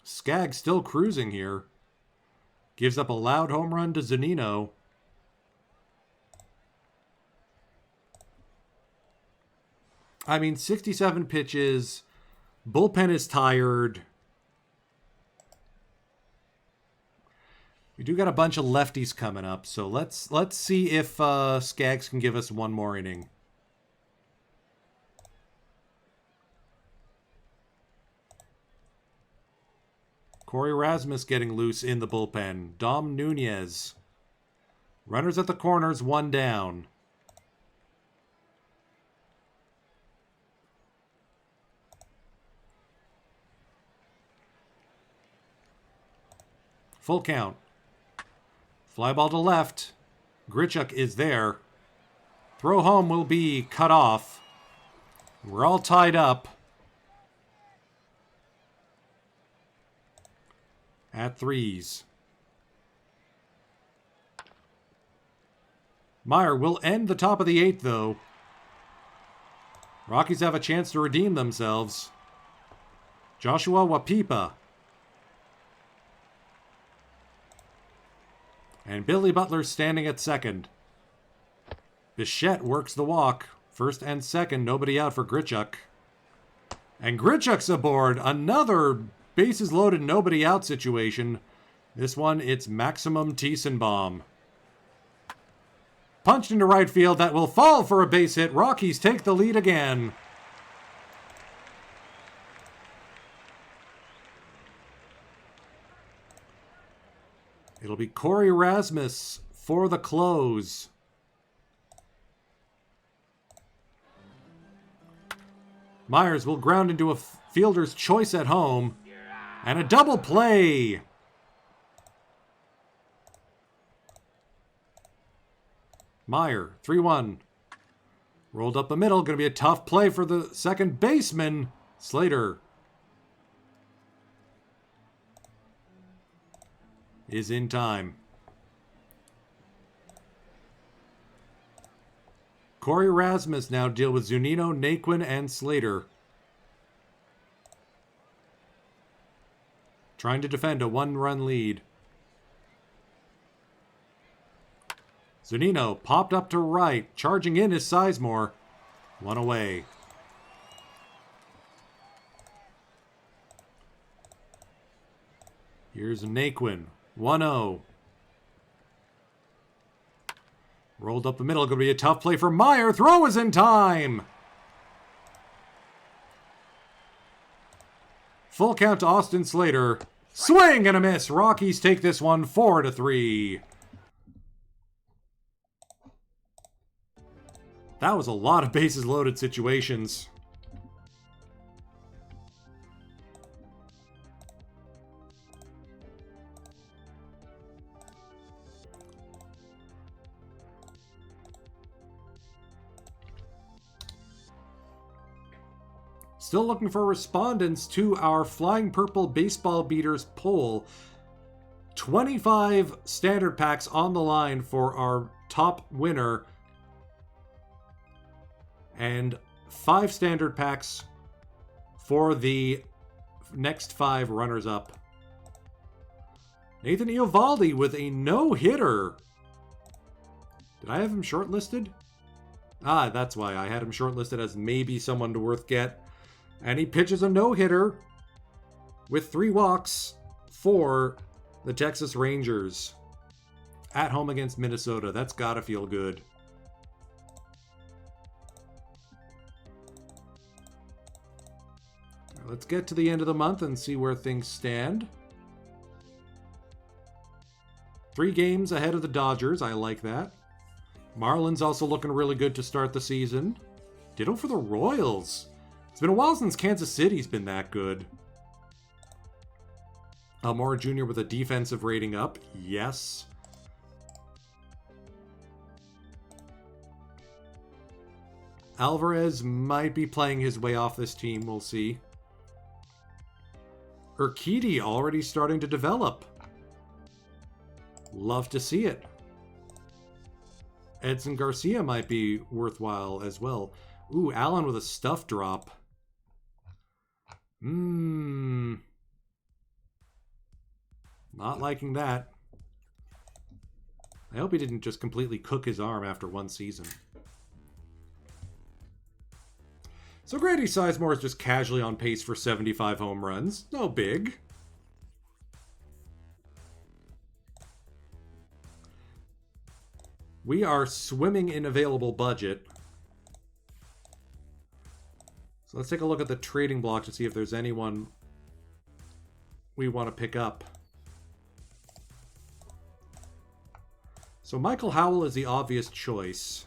Skaggs still cruising here. Gives up a loud home run to Zunino. I mean, 67 pitches. Bullpen is tired. We do got a bunch of lefties coming up, so let's see if Skaggs can give us one more inning. Corey Rasmus getting loose in the bullpen. Dom Nunez. Runners at the corners, one down. Full count. Fly ball to left. Grichuk is there. Throw home will be cut off. We're all tied up. At threes. Meyer will end the top of the eighth, though. Rockies have a chance to redeem themselves. Joshua Wapipa. And Billy Butler standing at second. Bichette works the walk. First and second, nobody out for Grichuk. And Grichuk's aboard. Another bases loaded, nobody out situation. This one, it's Maximum Tiesenbaum. Punched into right field. That will fall for a base hit. Rockies take the lead again. It'll be Corey Rasmus for the close. Myers will ground into a fielder's choice at home. And a double play. Meyer, 3-1. Rolled up the middle. Going to be a tough play for the second baseman, Slater. Is in time. Corey Rasmus now deal with Zunino, Naquin, and Slater. Trying to defend a one-run lead. Zunino popped up to right. Charging in is Sizemore. One away. Here's Naquin. 1-0. Rolled up the middle. Going to be a tough play for Meyer. Throw is in time. Full count to Austin Slater. Swing and a miss. Rockies take this one 4-3. That was a lot of bases loaded situations. Still looking for respondents to our Flying Purple Baseball Beaters poll. 25 standard packs on the line for our top winner. And 5 standard packs for the next 5 runners-up. Nathan Eovaldi with a no-hitter. Did I have him shortlisted? Ah, that's why. I had him shortlisted as maybe someone to worth get. And he pitches a no-hitter with 3 walks for the Texas Rangers. At home against Minnesota. That's gotta feel good. Let's get to the end of the month and see where things stand. 3 games ahead of the Dodgers. I like that. Marlins also looking really good to start the season. Ditto for the Royals. It's been a while since Kansas City's been that good. Almora Jr. with a defensive rating up. Yes. Alvarez might be playing his way off this team. We'll see. Urquidy already starting to develop. Love to see it. Edson Garcia might be worthwhile as well. Ooh, Allen with a stuff drop. Not liking that. I hope he didn't just completely cook his arm after one season. So Grady Sizemore is just casually on pace for 75 home runs. No big. We are swimming in available budget. So let's take a look at the trading block to see if there's anyone we want to pick up. So Michael Howell is the obvious choice.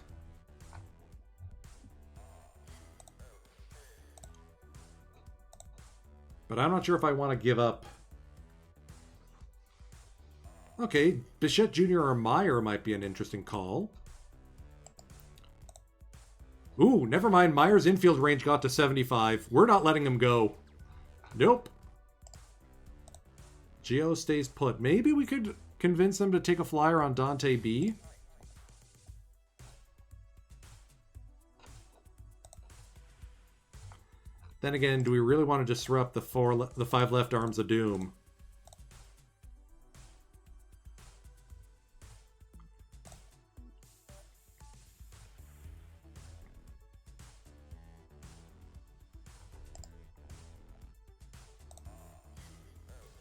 But I'm not sure if I want to give up. Okay, Bichette Jr. or Meyer might be an interesting call. Ooh, never mind. Meyer's infield range got to 75. We're not letting him go. Nope. Gio stays put. Maybe we could convince them to take a flyer on Dante B. Then again, do we really want to disrupt the 5 left arms of doom?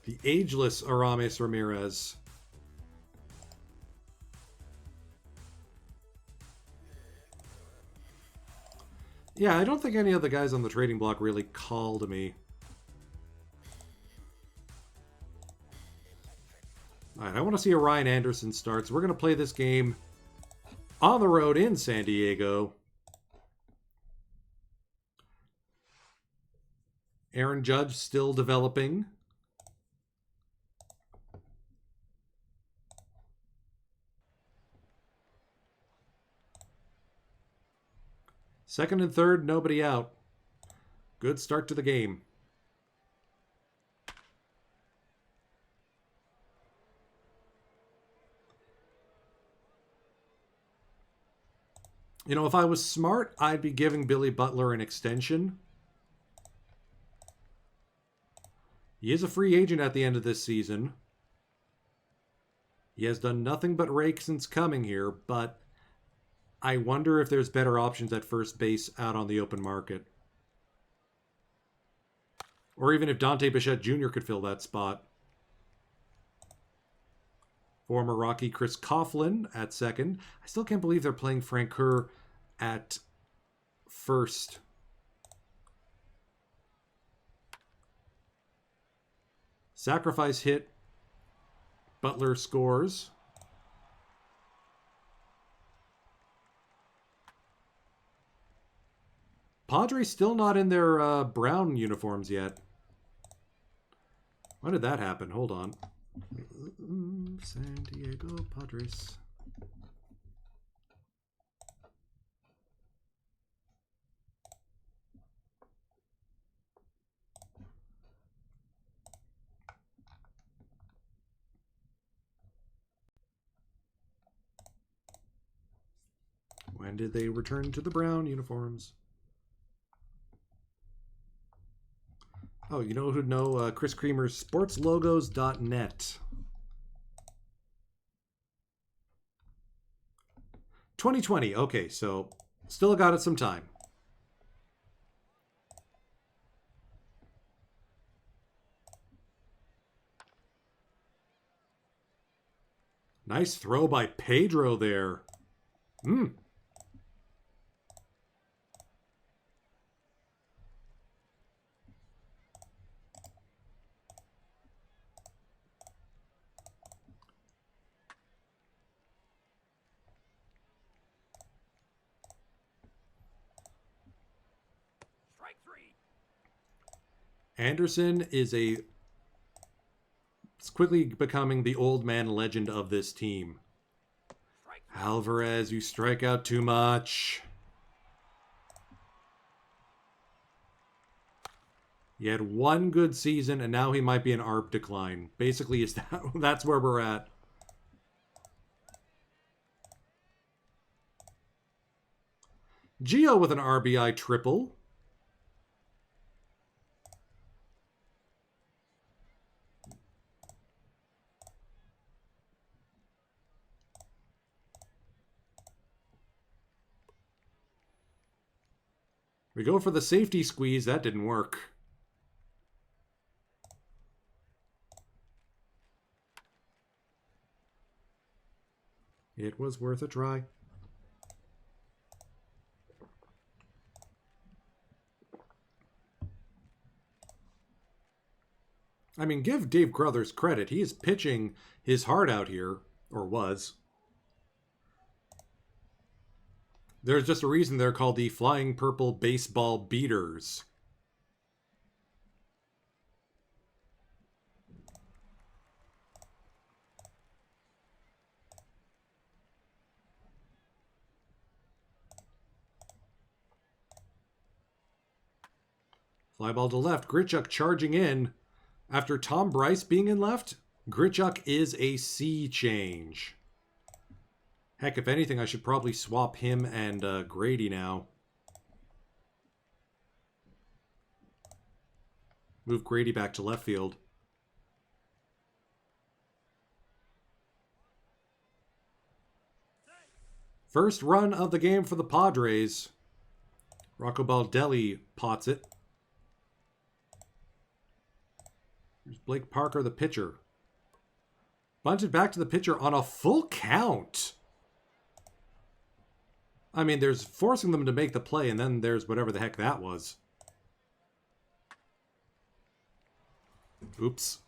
The ageless Aramis Ramirez. Yeah, I don't think any of the guys on the trading block really called me. Alright, I want to see a Ryan Anderson start, so we're going to play this game on the road in San Diego. Aaron Judge still developing. Second and third, nobody out. Good start to the game. You know, if I was smart, I'd be giving Billy Butler an extension. He is a free agent at the end of this season. He has done nothing but rake since coming here, but I wonder if there's better options at first base out on the open market. Or even if Dante Bichette Jr. could fill that spot. Former Rocky Chris Coughlin at second. I still can't believe they're playing Frank Kerr at first. Sacrifice hit. Butler scores. Padres still not in their brown uniforms yet. When did that happen? Hold on. San Diego Padres. When did they return to the brown uniforms? Oh, you know who'd know? Chris Creamer's sportslogos.net. 2020. Okay, so still got it some time. Nice throw by Pedro there. Anderson is quickly becoming the old man legend of this team. Alvarez, you strike out too much. He had one good season, and now he might be an ARP decline. Basically, that's where we're at. Gio with an RBI triple. We go for the safety squeeze. That didn't work. It was worth a try. I mean, give Dave Crothers credit. He is pitching his heart out here, or was. There's just a reason they're called the Flying Purple Baseball Beaters. Fly ball to left. Grichuk charging in. After Tom Bryce being in left, Grichuk is a C change. Heck, if anything, I should probably swap him and Grady now. Move Grady back to left field. First run of the game for the Padres. Rocco Baldelli pots it. Here's Blake Parker, the pitcher. Bunted back to the pitcher on a full count. I mean, there's forcing them to make the play, and then there's whatever the heck that was. Oops.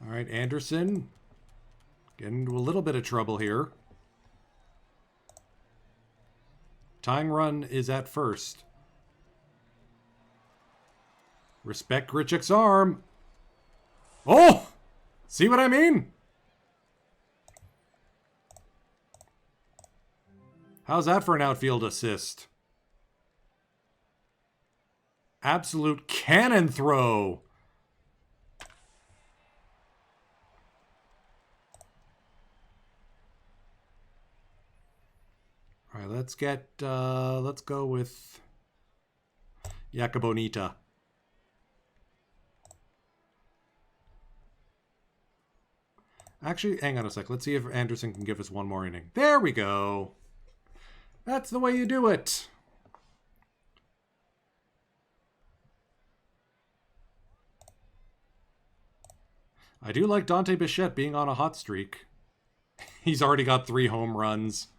All right, Anderson. Getting into a little bit of trouble here. Tying run is at first. Respect Grichuk's arm. Oh! See what I mean? How's that for an outfield assist? Absolute cannon throw. All right, let's go with Yakabonita. Actually, hang on a sec. Let's see if Anderson can give us one more inning. There we go. That's the way you do it. I do like Dante Bichette being on a hot streak. He's already got 3 home runs.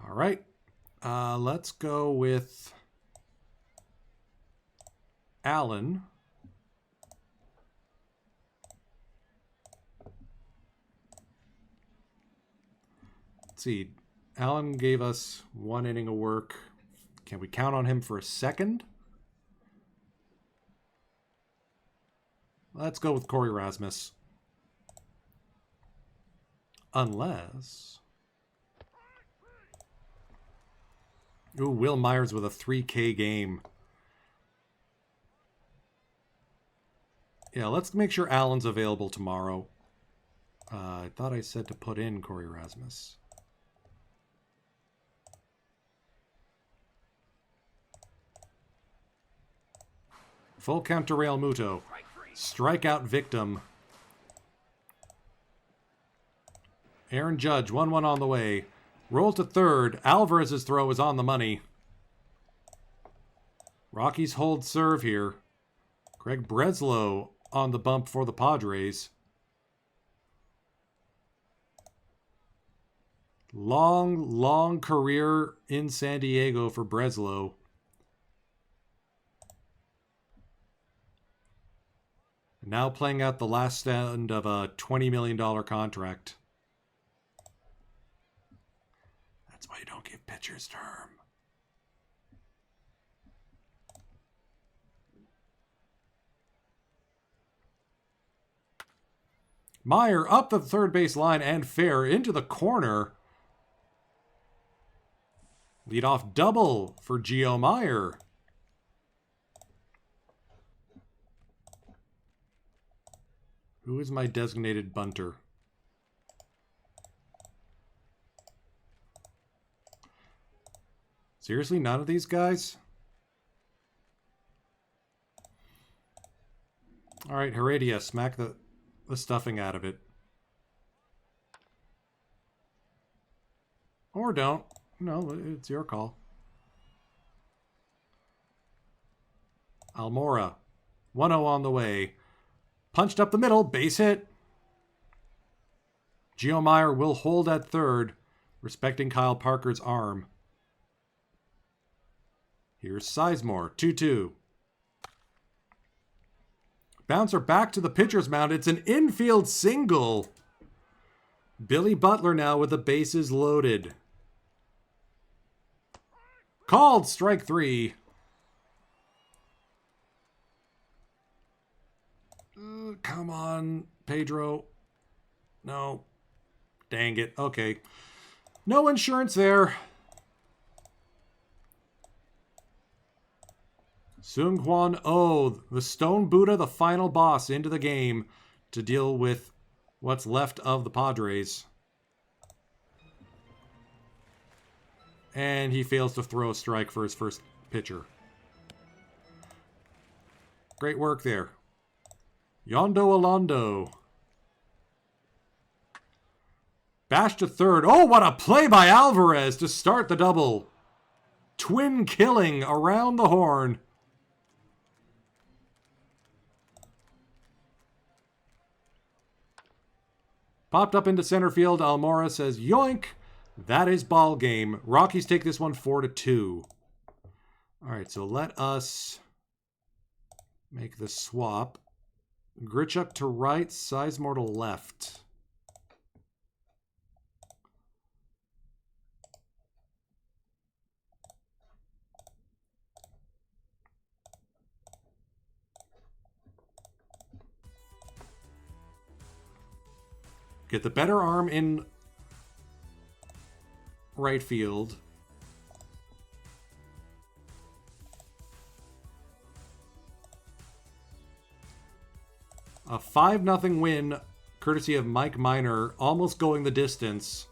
All right. Let's go with Allen. Let's see. Allen gave us 1 inning of work. Can we count on him for a second? Let's go with Corey Rasmus. Unless... Ooh, Will Myers with a 3K game. Yeah, let's make sure Allen's available tomorrow. I thought I said to put in Corey Rasmus. Full count to Real Muto. Strikeout victim. Aaron Judge, 1-1 on the way. Roll to third. Alvarez's throw is on the money. Rockies hold serve here. Greg Breslow on the bump for the Padres. Long career in San Diego for Breslow. Now playing out the last end of a $20 million contract. That's why you don't give pitchers term. Meyer up the third base line and fair into the corner. Leadoff double for Gio Meyer. Who is my designated bunter? Seriously, none of these guys? Alright, Heredia, smack the stuffing out of it. Or don't. No, it's your call. Almora. 1-0 on the way. Punched up the middle. Base hit. Geomeyer will hold at third, respecting Kyle Parker's arm. Here's Sizemore. 2-2. Bouncer back to the pitcher's mound. It's an infield single. Billy Butler now with the bases loaded. Called strike 3. Come on, Pedro. No. Dang it. Okay. No insurance there. Seung Hwan Oh, the Stone Buddha, the final boss, into the game to deal with what's left of the Padres. And he fails to throw a strike for his first pitcher. Great work there. Yondo Alondo. Bash to third. Oh, what a play by Alvarez to start the double. Twin killing around the horn. Popped up into center field. Almora says, yoink. That is ball game. Rockies take this one 4-2. All right, so let us make the swap. Grichuk to right, Sizemore to left. Get the better arm in right field. A 5-0 win, courtesy of Mike Minor, almost going the distance.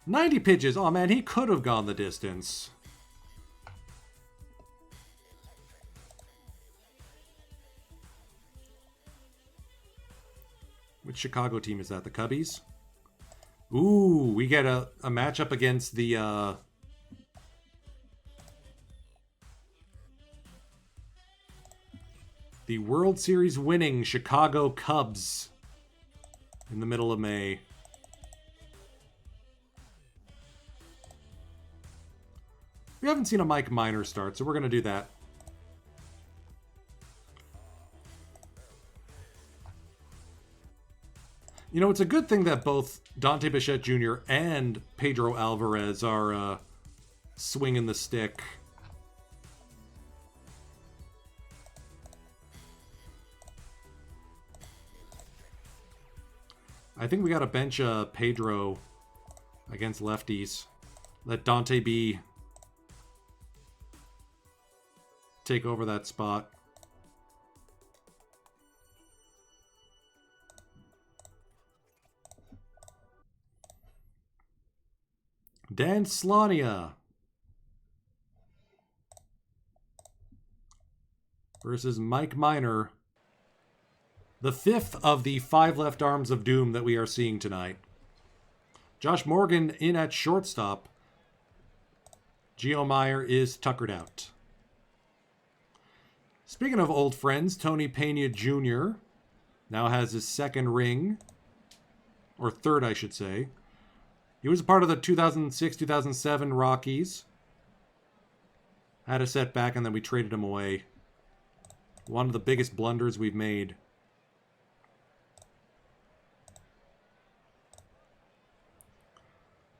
90 pitches. Oh, man, he could have gone the distance. Which Chicago team is that? The Cubbies? Ooh, we get a matchup against the World Series winning Chicago Cubs in the middle of May. We haven't seen a Mike Minor start, so we're going to do that. You know, it's a good thing that both Dante Bichette Jr. and Pedro Alvarez are swinging the stick. I think we got to bench Pedro against lefties. Let Dante B take over that spot. Dan Slania versus Mike Minor. The 5th of the 5 left arms of doom that we are seeing tonight. Josh Morgan in at shortstop. Geomeyer is tuckered out. Speaking of old friends, Tony Pena Jr. now has his 2nd ring. Or 3rd, I should say. He was a part of the 2006-2007 Rockies. Had a setback and then we traded him away. One of the biggest blunders we've made.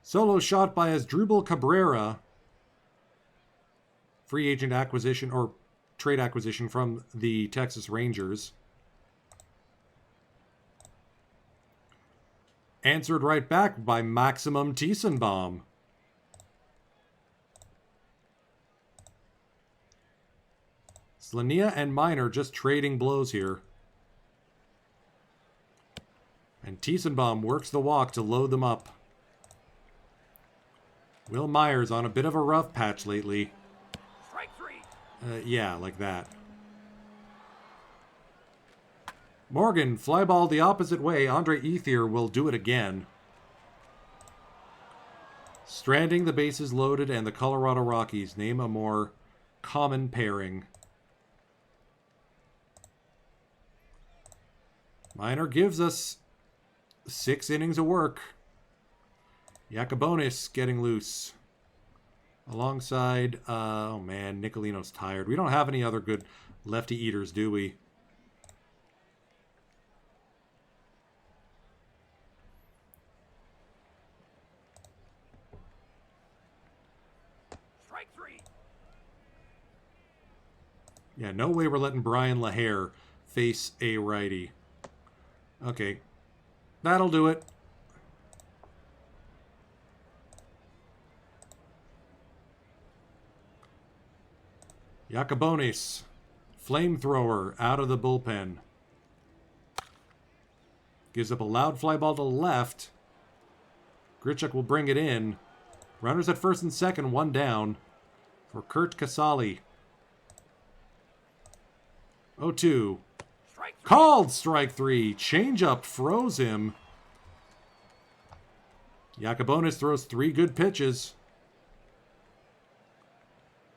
Solo shot by Asdrubal Cabrera. Free agent acquisition or trade acquisition from the Texas Rangers. Answered right back by Maximum Tiesenbaum. Slania and Minor just trading blows here. And Tiesenbaum works the walk to load them up. Will Myers on a bit of a rough patch lately. Strike three. Yeah, like that. Morgan, fly ball the opposite way. Andre Ethier will do it again. Stranding, the bases loaded, and the Colorado Rockies. Name a more common pairing. Minor gives us 6 innings of work. Yacobonis getting loose. Alongside, oh man, Nicolino's tired. We don't have any other good lefty eaters, do we? Strike three. Yeah, no way we're letting Brian LaHare face a righty. Okay. That'll do it. Yacobonis, flamethrower out of the bullpen. Gives up a loud fly ball to the left. Grichuk will bring it in. Runners at first and second, 1 down for Kurt Casali. 0-2. Called strike 3. Changeup froze him. Yacobonis throws 3 good pitches.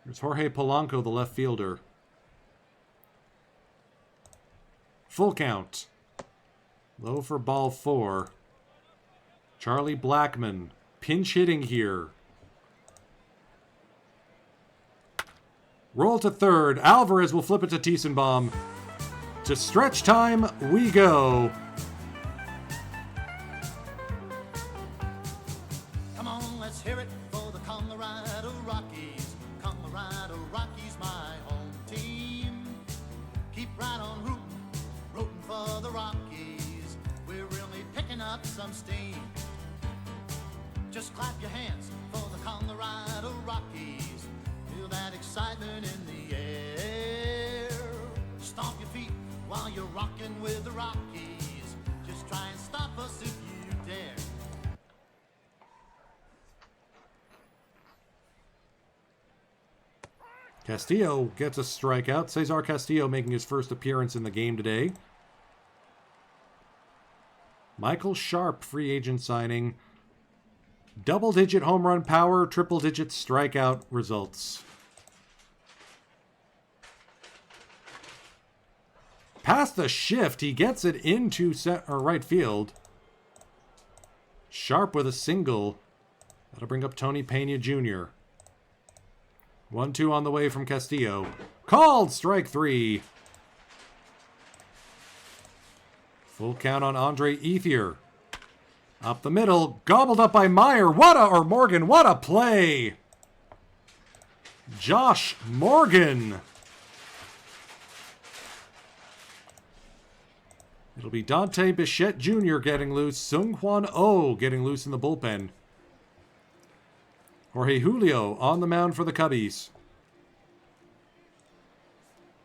There's Jorge Polanco, the left fielder. Full count. Low for ball 4. Charlie Blackmon. Pinch hitting here. Roll to third. Alvarez will flip it to Tiesenbaum. To stretch time we go. Come on, let's hear it for the Colorado Rockies. Colorado Rockies, my home team. Keep right on rooting for the Rockies. We're really picking up some steam. Just clap your hands for the Colorado Rockies. Feel that excitement in the air. Stomp your feet while you're rocking with the Rockies. Just try and stop us if you dare. Castillo gets a strikeout. Cesar Castillo making his first appearance in the game today. Michael Sharp, free agent signing. Double-digit home run power, triple-digit strikeout results. Past the shift, he gets it into right field. Sharp with a single. That'll bring up Tony Pena Jr. 1-2 on the way from Castillo. Called strike 3. Full count on Andre Ethier. Up the middle, gobbled up by Meyer. Morgan, what a play! Josh Morgan. It'll be Dante Bichette Jr. getting loose. Seung-Hwan Oh getting loose in the bullpen. Jorge Julio on the mound for the Cubbies.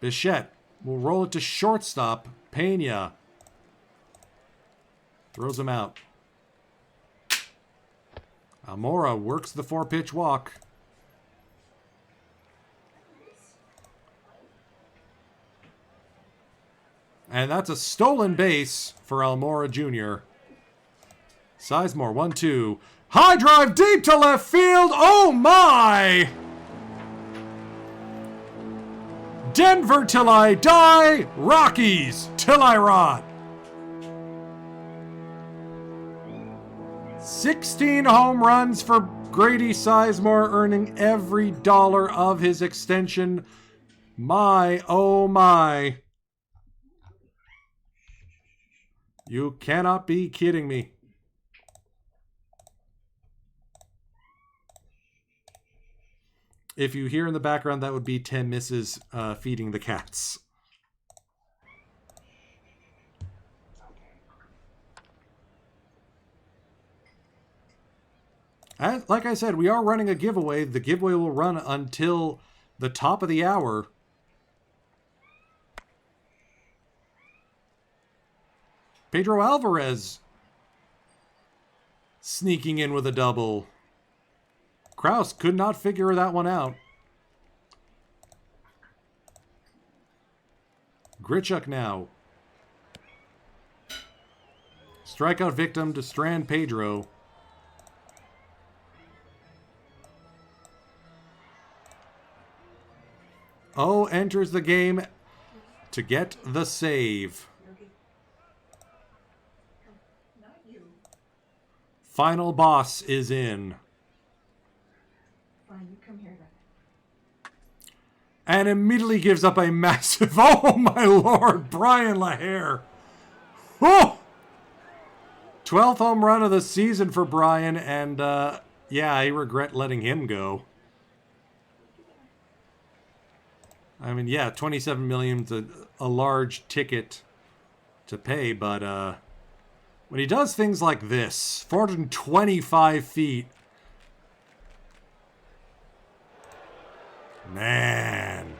Bichette will roll it to shortstop. Pena throws him out. Almora works the 4-pitch walk. And that's a stolen base for Almora Jr. Sizemore, 1-2. High drive deep to left field. Oh my! Denver till I die. Rockies till I rot. 16 home runs for Grady Sizemore, earning every dollar of his extension. My, oh my. You cannot be kidding me. If you hear in the background, that would be Tim Misses feeding the cats. Like I said, we are running a giveaway. The giveaway will run until the top of the hour. Pedro Alvarez sneaking in with a double. Kraus could not figure that one out. Grichuk now. Strikeout victim to Strand Pedro. O enters the game to get the save. Final boss is in. Fine, you come here then. And immediately gives up a massive... Oh, my Lord! Brian LaHare. Oh! 12th home run of the season for Brian. And, yeah, I regret letting him go. I mean, yeah, $27 million is a large ticket to pay. But when he does things like this, 425 feet... Man.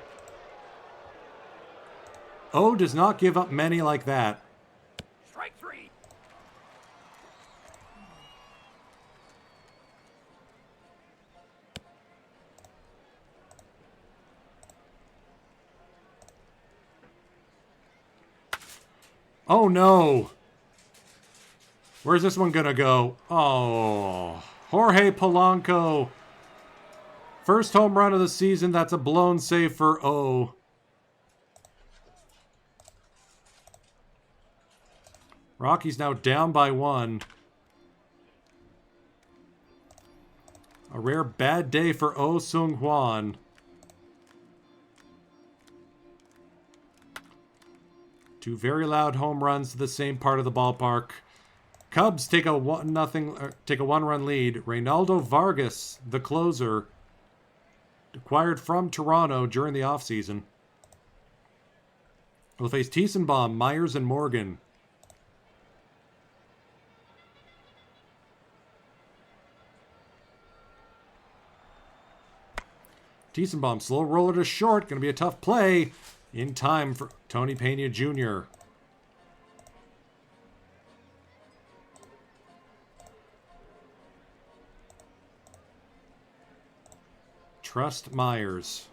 O does not give up many like that. Strike three. Oh no. Where's this one gonna go? Oh. Jorge Polanco. First home run of the season. That's a blown save for O. Rockies now down by 1. A rare bad day for Oh Seung Hwan. Two very loud home runs to the same part of the ballpark. Cubs take a 1-run lead. Reynaldo Vargas, the closer, acquired from Toronto during the offseason. Will face Tiesenbaum, Myers, and Morgan. Tiesenbaum, slow roller to short. Going to be a tough play. In time for Tony Pena Jr. Trust Myers.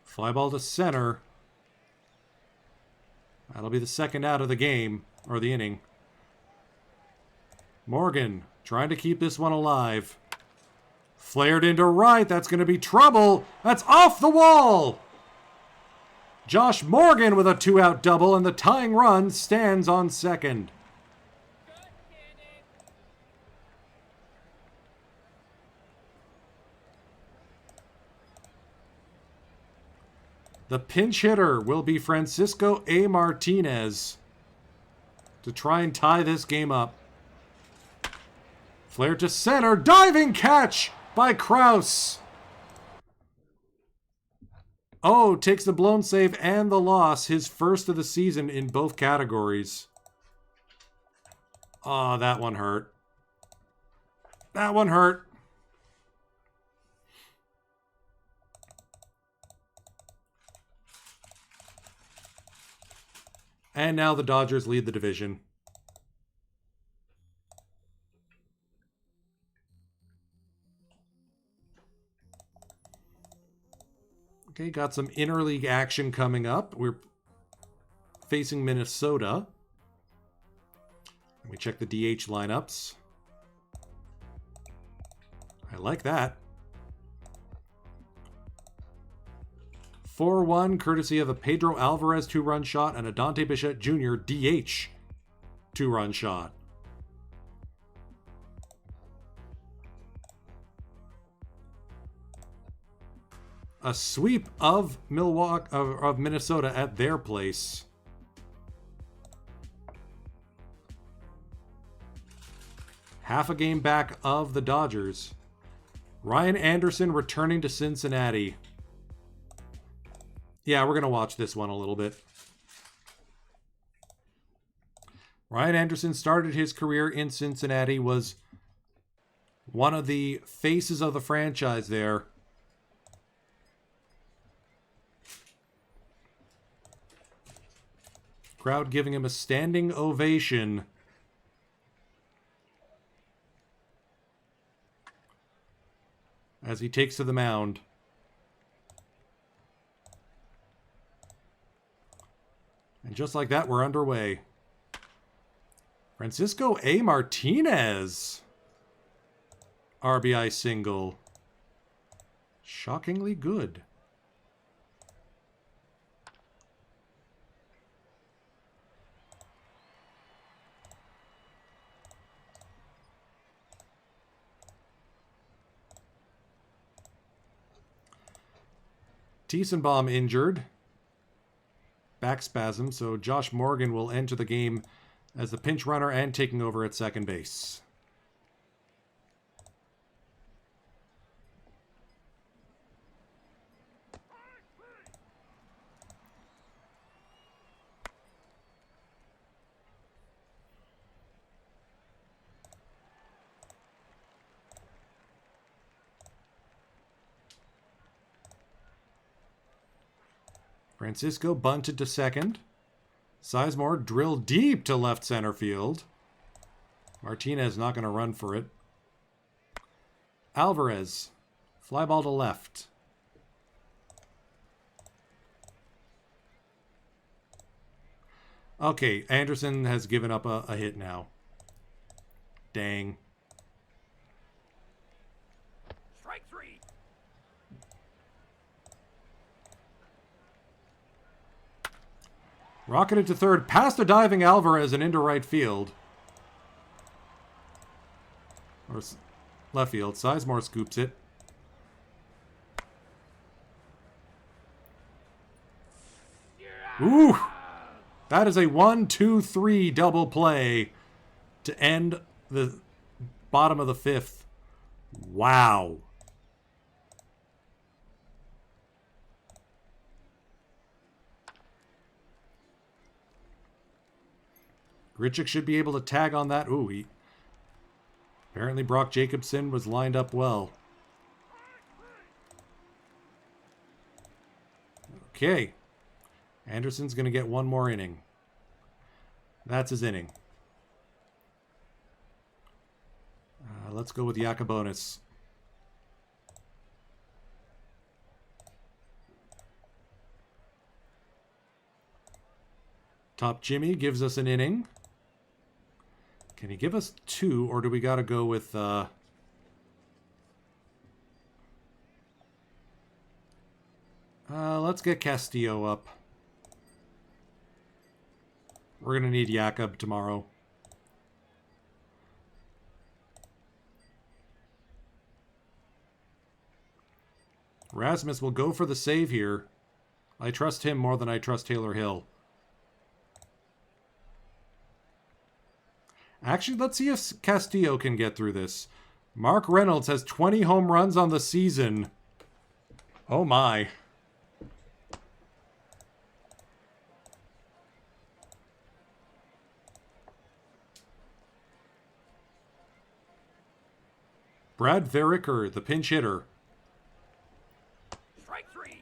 Fly ball to center. That'll be the second out of the game, or the inning. Morgan trying to keep this one alive. Flared into right. That's going to be trouble. That's off the wall. Josh Morgan with a 2-out double, and the tying run stands on second. The pinch hitter will be Francisco A. Martinez to try and tie this game up. Flare to center. Diving catch by Kraus. Oh, takes the blown save and the loss. His first of the season in both categories. Oh, that one hurt. That one hurt. And now the Dodgers lead the division. Okay, got some interleague action coming up. We're facing Minnesota. Let me check the DH lineups. I like that. 4-1, courtesy of a Pedro Alvarez 2-run shot and a Dante Bichette Jr. DH 2-run shot. A sweep of Minnesota at their place. Half a game back of the Dodgers. Ryan Anderson returning to Cincinnati. Yeah, we're going to watch this one a little bit. Ryan Anderson started his career in Cincinnati, was one of the faces of the franchise there. Crowd giving him a standing ovation. as he takes to the mound. And just like that, we're underway. Francisco A. Martinez. RBI single. Shockingly good. Tiesenbaum injured. Back spasm, so Josh Morgan will enter the game as the pinch runner and taking over at second base. Francisco bunted to second. Sizemore drilled deep to left center field. Martinez not going to run for it. Alvarez, fly ball to left. Okay, Anderson has given up a hit now. Dang. Strike three. Rocketed to third, past a diving Alvarez and into right field. Or left field. Sizemore scoops it. Ooh! That is a 1-2-3 double play to end the bottom of the fifth. Wow. Grichuk should be able to tag on that. Ooh, apparently Brock Jacobson was lined up well. Okay. Anderson's going to get one more inning. That's his inning. Let's go with Yacobonis. Top Jimmy gives us an inning. Can he give us two, or do we got to go with... let's get Castillo up. We're going to need Jakob tomorrow. Rasmus will go for the save here. I trust him more than I trust Taylor Hill. Actually, let's see if Castillo can get through this. Mark Reynolds has 20 home runs on the season. Oh my. Brad Vericker, the pinch hitter. Strike three.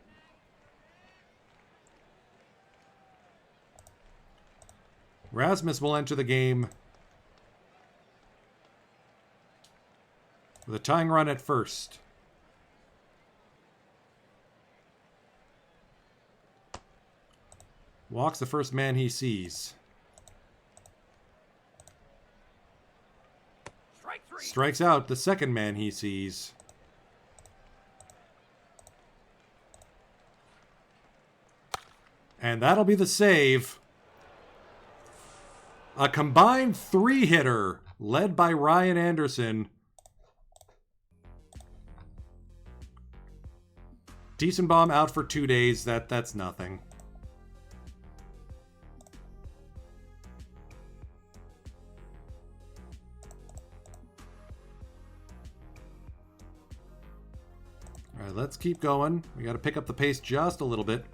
Rasmus will enter the game with a tying run at first. Walks the first man he sees. Strike three. Strikes out the second man he sees. And that'll be the save. A combined three-hitter led by Ryan Anderson. Tiesenbaum out for 2 days. That's nothing. All right, let's keep going. We got to pick up the pace just a little bit.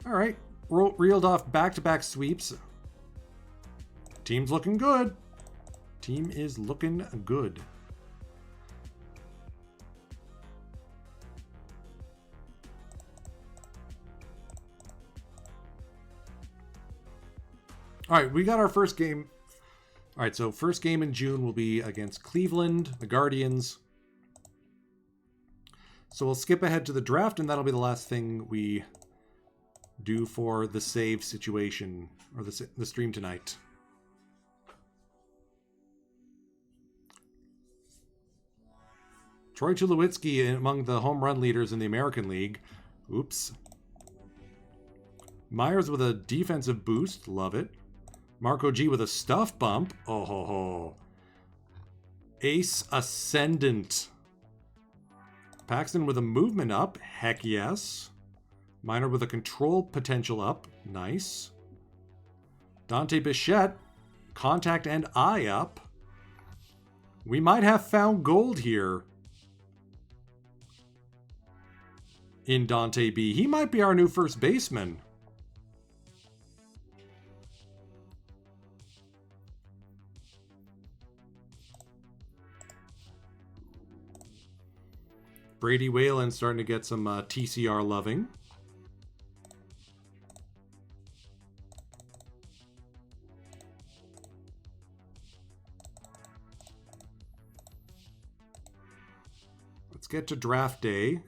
All right, reeled off back-to-back sweeps. Team's looking good. Team is looking good. All right, we got our first game All right, so first game in June will be against Cleveland, the Guardians. So we'll skip ahead to the draft, and that'll be the last thing we do for the save situation, or the stream tonight. Troy Tulowitzki among the home run leaders in the American League. Oops. Myers with a defensive boost. Love it. Marco G with a stuff bump. Oh ho ho. Ace Ascendant. Paxton with a movement up. Heck yes. Minor with a control potential up. Nice. Dante Bichette. Contact and eye up. We might have found gold here. In Dante B. He might be our new first baseman. Brady Whalen starting to get some TCR loving. Let's get to draft day.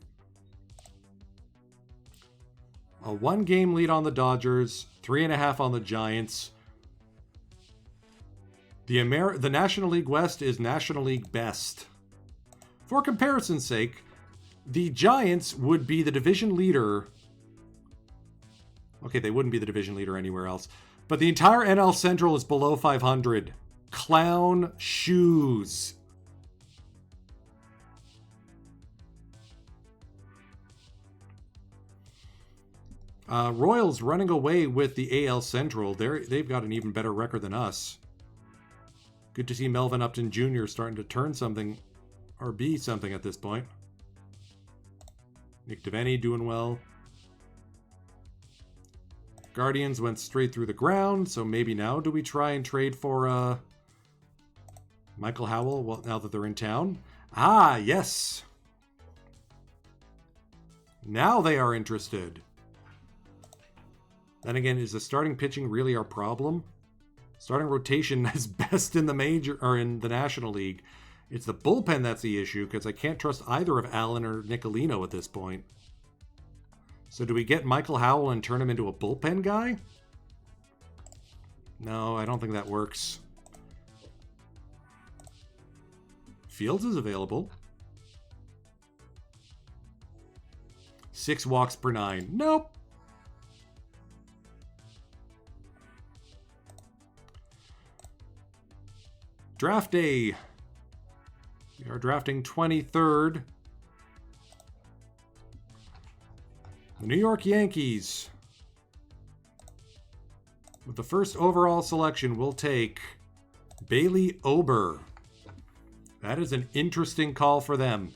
A 1-game lead on the Dodgers, 3.5 on the Giants. The National League West is National League best. For comparison's sake, the Giants would be the division leader. Okay, they wouldn't be the division leader anywhere else. But the entire NL Central is below 500. Clown shoes. Royals running away with the AL Central. They've got an even better record than us. Good to see Melvin Upton Jr. starting to turn something, or be something at this point. Nick Devaney doing well. Guardians went straight through the ground, so maybe now do we try and trade for Michael Howell, well, now that they're in town? Ah, yes! Now they are interested. Then again, is the starting pitching really our problem? Starting rotation is best in the major, or in the National League. It's the bullpen that's the issue, because I can't trust either of Allen or Nicolino at this point. So do we get Michael Howell and turn him into a bullpen guy? No, I don't think that works. Fields is available. 6 walks per 9. Nope. Draft day. We are drafting 23rd. The New York Yankees. With the first overall selection, we'll take Bailey Ober. That is an interesting call for them.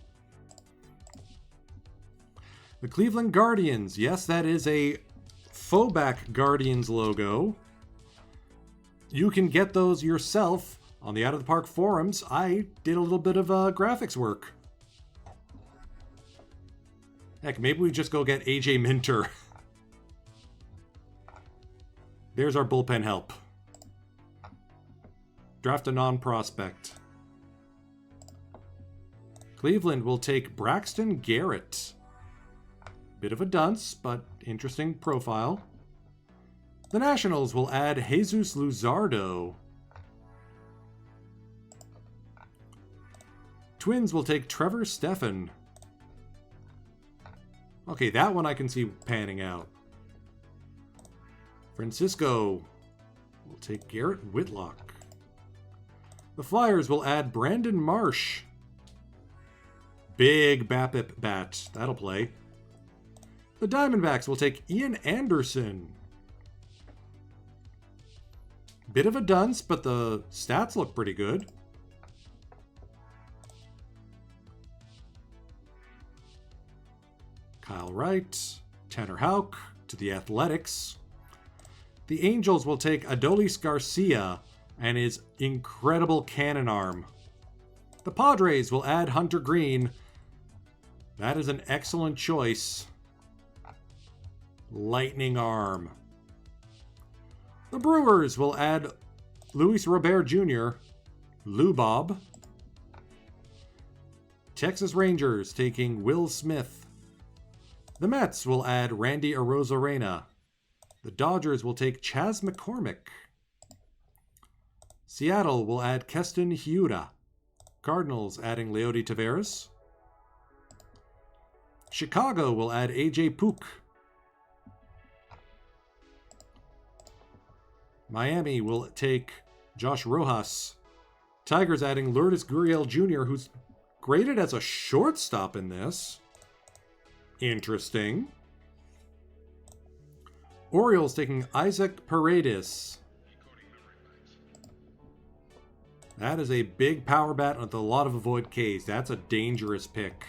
The Cleveland Guardians. Yes, that is a Phoback Guardians logo. You can get those yourself on the Out of the Park forums. I did a little bit of graphics work. Heck, maybe we just go get AJ Minter. There's our bullpen help. Draft a non-prospect. Cleveland will take Braxton Garrett. Bit of a dunce, but interesting profile. The Nationals will add Jesus Luzardo. Twins will take Trevor Stephan. Okay, that one I can see panning out. Francisco will take Garrett Whitlock. The Flyers will add Brandon Marsh. Big BAPIP bat. That'll play. The Diamondbacks will take Ian Anderson. Bit of a dunce, but the stats look pretty good. Kyle Wright, Tanner Houck to the Athletics. The Angels will take Adolis Garcia and his incredible cannon arm. The Padres will add Hunter Green. That is an excellent choice. Lightning arm. The Brewers will add Luis Robert Jr., Lou Bob. Texas Rangers taking Will Smith. The Mets will add Randy Arozarena. The Dodgers will take Chas McCormick. Seattle will add Keston Hiura. Cardinals adding Leody Taveras. Chicago will add AJ Puk. Miami will take Josh Rojas. Tigers adding Lourdes Gurriel Jr., who's graded as a shortstop in this. Interesting. Orioles taking Isaac Paredes. That is a big power bat with a lot of avoid Ks. That's a dangerous pick.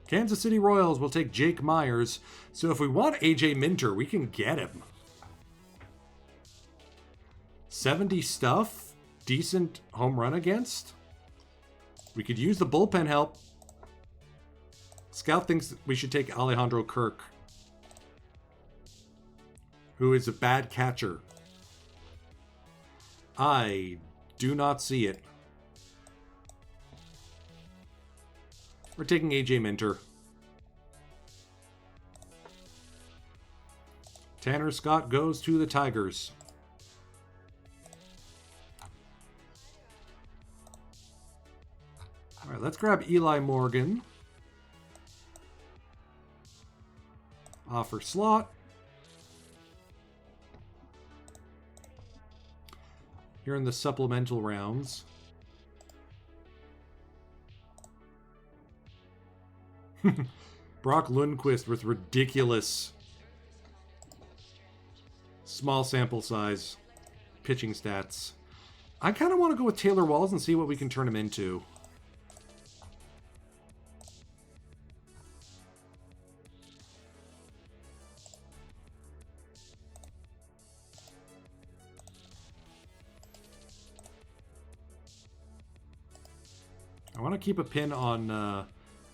Kansas City Royals will take Jake Myers. So if we want AJ Minter, we can get him. 70 stuff. Decent home run against. We could use the bullpen help. Scout thinks we should take Alejandro Kirk, who is a bad catcher. I do not see it. We're taking AJ Minter. Tanner Scott goes to the Tigers. All right, let's grab Eli Morgan. Offer slot. Here in the supplemental rounds. Brock Lundquist with ridiculous small sample size pitching stats. I kind of want to go with Taylor Walls and see what we can turn him into. I want to keep a pin on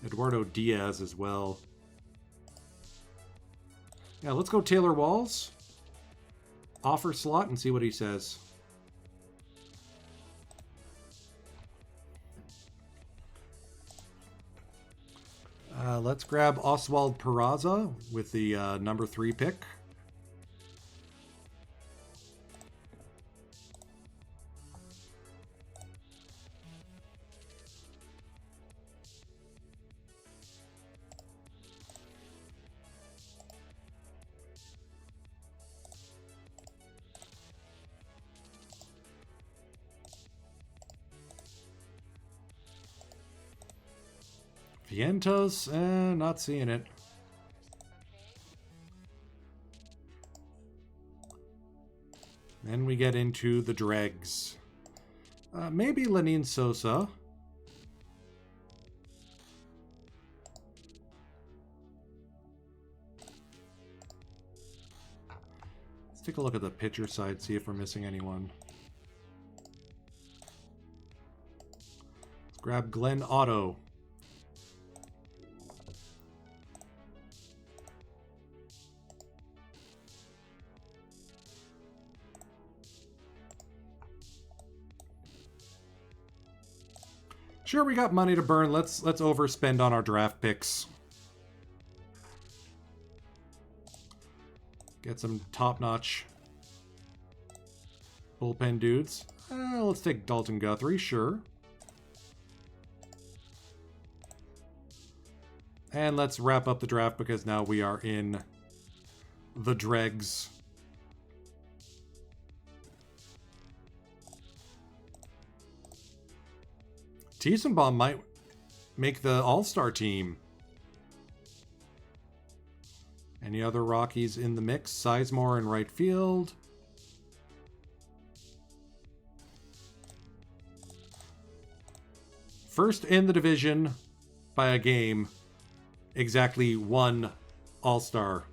Eduardo Diaz as well. Yeah, let's go Taylor Walls. Offer slot and see what he says. Let's grab Oswald Peraza with the number 3 pick. Vientos, not seeing it. Then we get into the dregs. Maybe Lenin Sosa. Let's take a look at the pitcher side, see if we're missing anyone. Let's grab Glenn Otto. Sure, we got money to burn. Let's overspend on our draft picks. Get some top-notch bullpen dudes. Let's take Dalton Guthrie, sure. And let's wrap up the draft because now we are in the dregs. Tiesenbaum might make the All-Star team. Any other Rockies in the mix? Sizemore in right field. First in the division by a game. Exactly one All-Star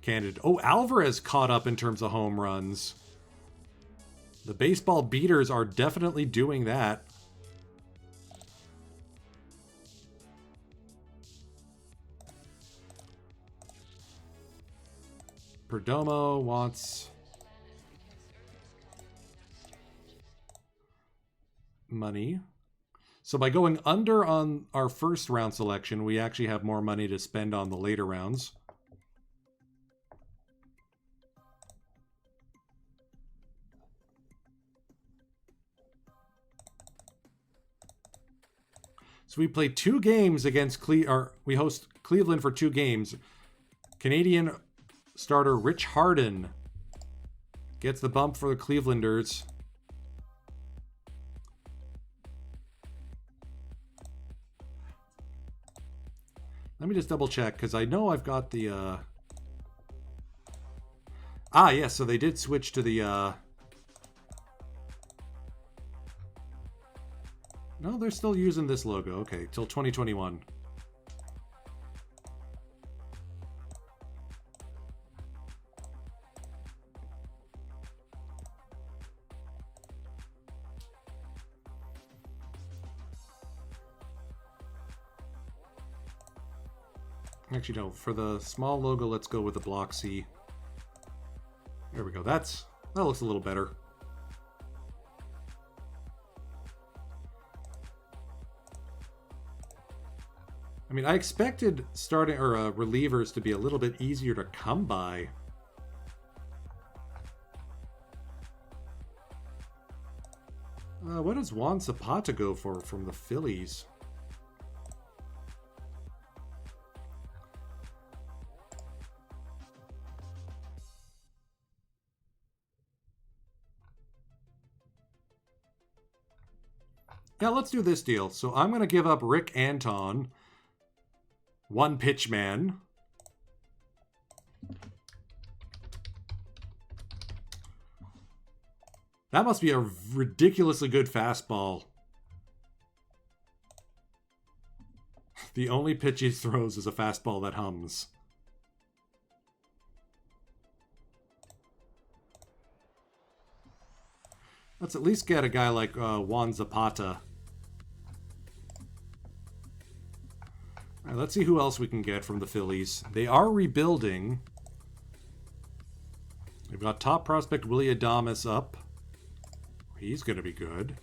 candidate. Oh, Alvarez caught up in terms of home runs. The baseball beaters are definitely doing that. Perdomo wants money. So by going under on our first round selection, we actually have more money to spend on the later rounds. So we play 2 games against we host Cleveland for 2 games. Canadian starter Rich Harden gets the bump for the Clevelanders. Let me just double check, because I know I've got the... yes, so they did switch to the... No, they're still using this logo. Okay, till 2021. Actually, no. For the small logo, let's go with the block C. There we go. That looks a little better. I mean, I expected relievers to be a little bit easier to come by. What does Juan Zapata go for from the Phillies? Yeah, let's do this deal. So I'm going to give up Rick Anton, one pitch man. That must be a ridiculously good fastball. The only pitch he throws is a fastball that hums. Let's at least get a guy like Juan Zapata. All right, let's see who else we can get from the Phillies. They are rebuilding. They've got top prospect Willie Adames up. He's going to be good.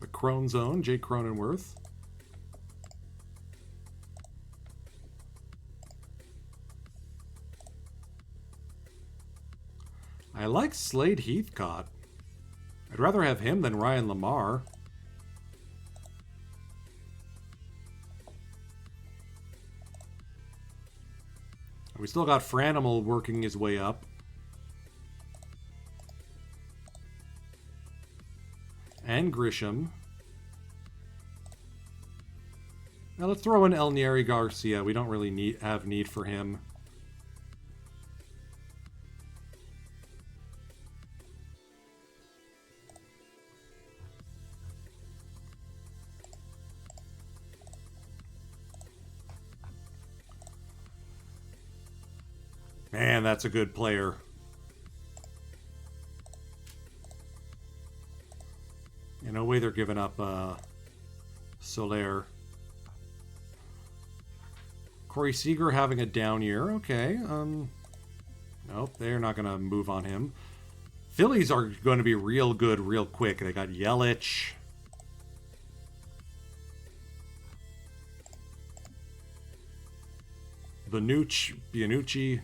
The Crone Zone, Jake Cronenworth. I like Slade Heathcott. I'd rather have him than Ryan Lamar. We still got Franimal working his way up. And Grisham. Now let's throw in Elnieri Garcia. We don't really have need for him. Man, that's a good player. No way they're giving up Soler. Corey Seager having a down year. Okay. Nope, they're not going to move on him. Phillies are going to be real good real quick. They got Yelich. Bianucci.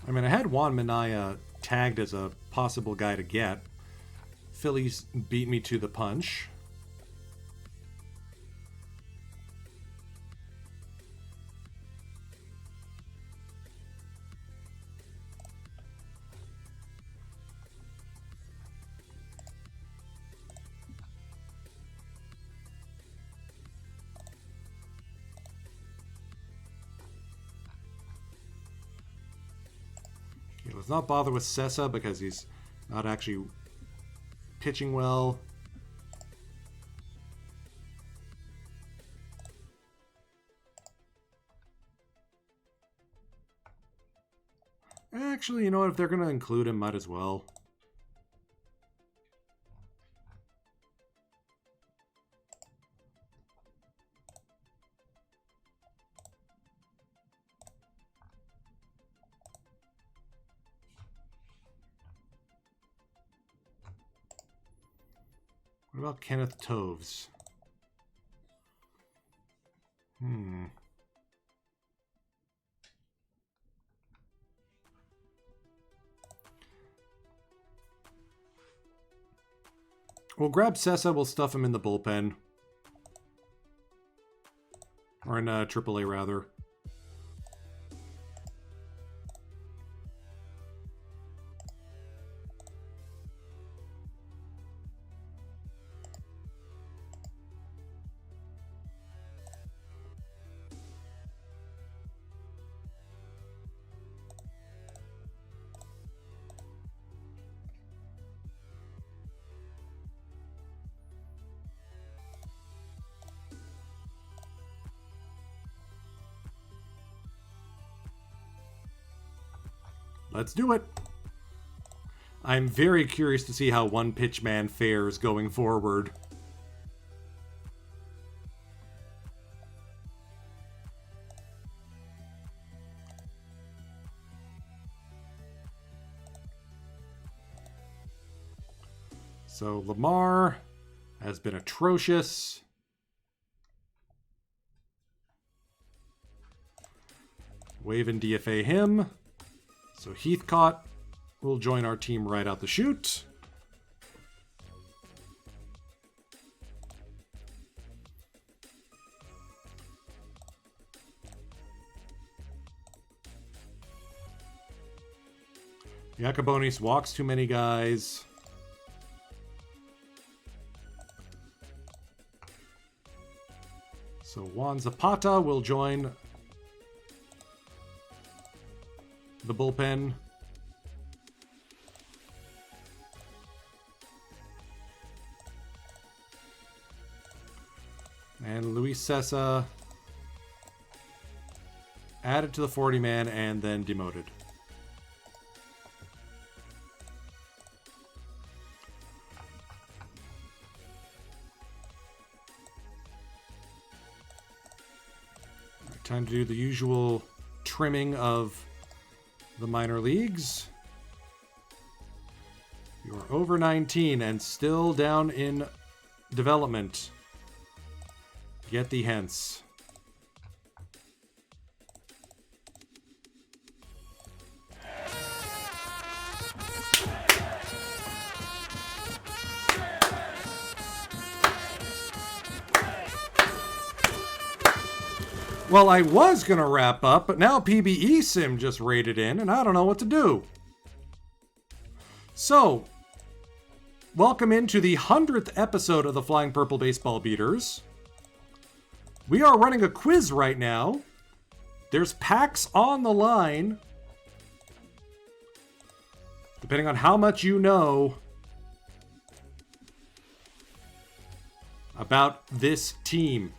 I mean, I had Juan Minaya tagged as a possible guy to get. Phillies beat me to the punch. Let's not bother with Sessa because he's not actually pitching well. Actually, you know what? If they're going to include him, might as well. What about Kenneth Toves? We'll grab Sessa, we'll stuff him in the bullpen. Or in AAA, rather. Let's do it. I'm very curious to see how One Pitch Man fares going forward. So Lamar has been atrocious. Wave and DFA him. So Heathcott will join our team right out the chute. Yacobonis walks too many guys. So Juan Zapata will join the bullpen. And Luis Sessa added to the 40-man and then demoted. Time to do the usual trimming of the minor leagues. You're over 19 and still down in development. Get thee hence. Well, I was going to wrap up, but now PBE Sim just raided in, and I don't know what to do. So, welcome into the 100th episode of the Flying Purple Baseball Beaters. We are running a quiz right now. There's packs on the line. Depending on how much you know about this team.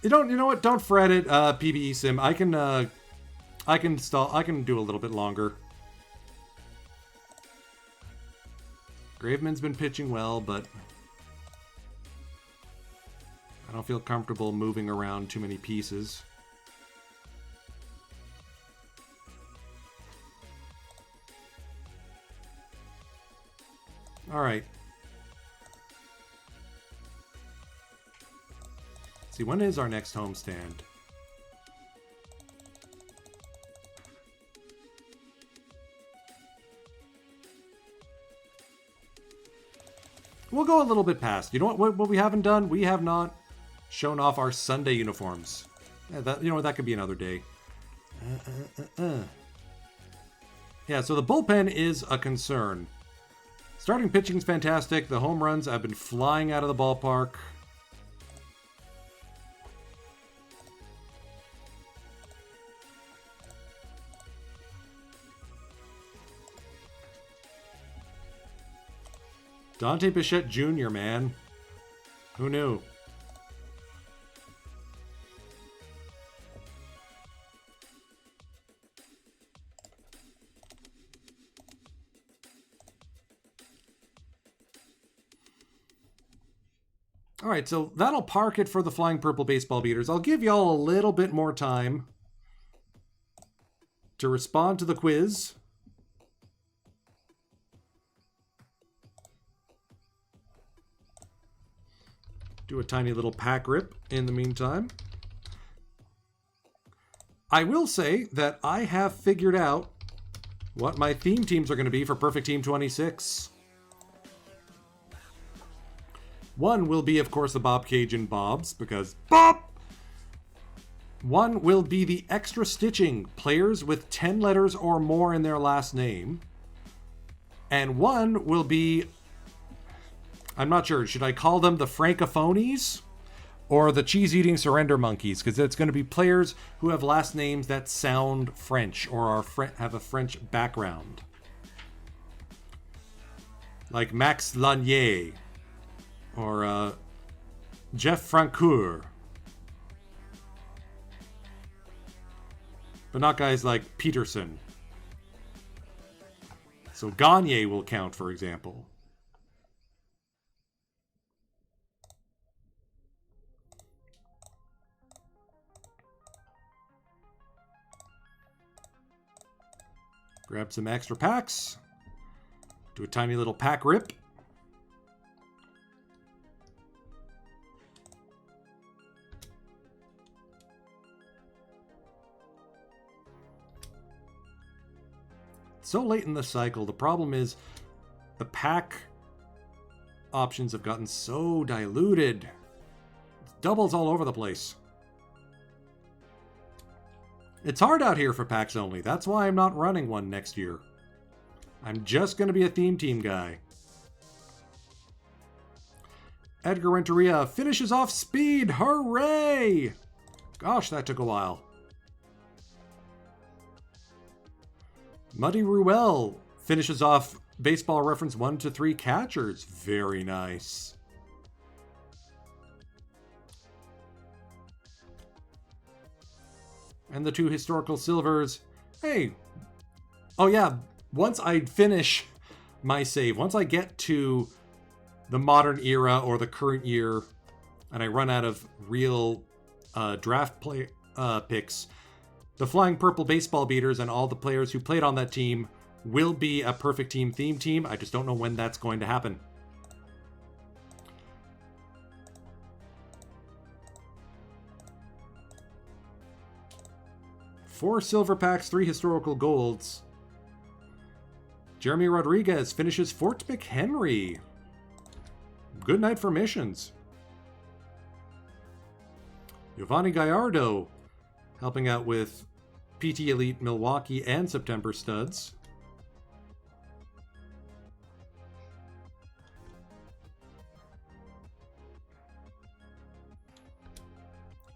You know what? Don't fret it, PBE Sim. I can do a little bit longer. Graveman's been pitching well, but I don't feel comfortable moving around too many pieces. All right. See, when is our next homestand? We'll go a little bit past. You know what we haven't done? We have not shown off our Sunday uniforms. Yeah, that could be another day. Yeah, so the bullpen is a concern. Starting pitching's fantastic. The home runs have been flying out of the ballpark. Dante Bichette Jr., man. Who knew? All right, so that'll park it for the Flying Purple Baseball Beaters. I'll give y'all a little bit more time to respond to the quiz. Do a tiny little pack rip in the meantime. I will say that I have figured out what my theme teams are going to be for Perfect Team 26. One will be, of course, the Bob Cajun Bobs, because Bob! One will be the extra stitching, players with 10 letters or more in their last name. And one will be, I'm not sure, should I call them the Francophonies? Or the cheese-eating surrender monkeys, because it's going to be players who have last names that sound French or are have a French background. Like Max Lanier or Jeff Francoeur. But not guys like Peterson. So Gagne will count, for example. Grab some extra packs. Do a tiny little pack rip. It's so late in the cycle. The problem is the pack options have gotten so diluted. It's doubles all over the place. It's hard out here for packs only. That's why I'm not running one next year. I'm just going to be a theme team guy. Edgar Renteria finishes off Speed. Hooray! Gosh, that took a while. Muddy Ruel finishes off Baseball Reference 1 to 3 catchers. Very nice. And the 2 historical silvers. Hey. Oh yeah, once I finish my save, once I get to the modern era or the current year, and I run out of real draft play picks, the Flying Purple Baseball Beaters and all the players who played on that team will be a Perfect Team theme team. I just don't know when that's going to happen. Four silver packs, 3 historical golds. Jeremy Rodriguez finishes Fort McHenry. Good night for missions. Giovanni Gallardo helping out with PT Elite Milwaukee and September studs.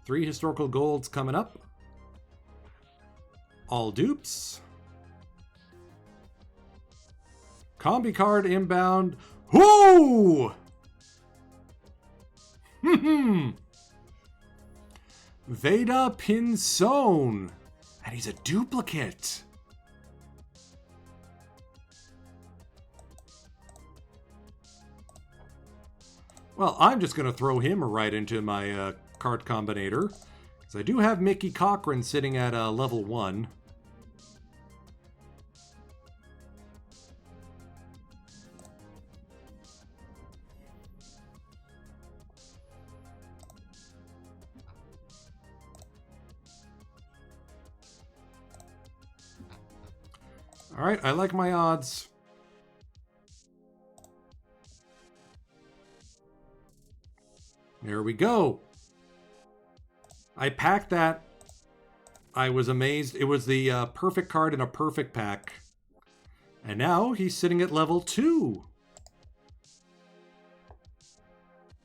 Three historical golds coming up. All dupes. Combi card inbound. Whoo! Veda Pinzone. And he's a duplicate. Well, I'm just going to throw him right into my card combinator. Because I do have Mickey Cochran sitting at level 1. All right, I like my odds. There we go. I packed that. I was amazed. It was the perfect card in a perfect pack. And now he's sitting at level 2.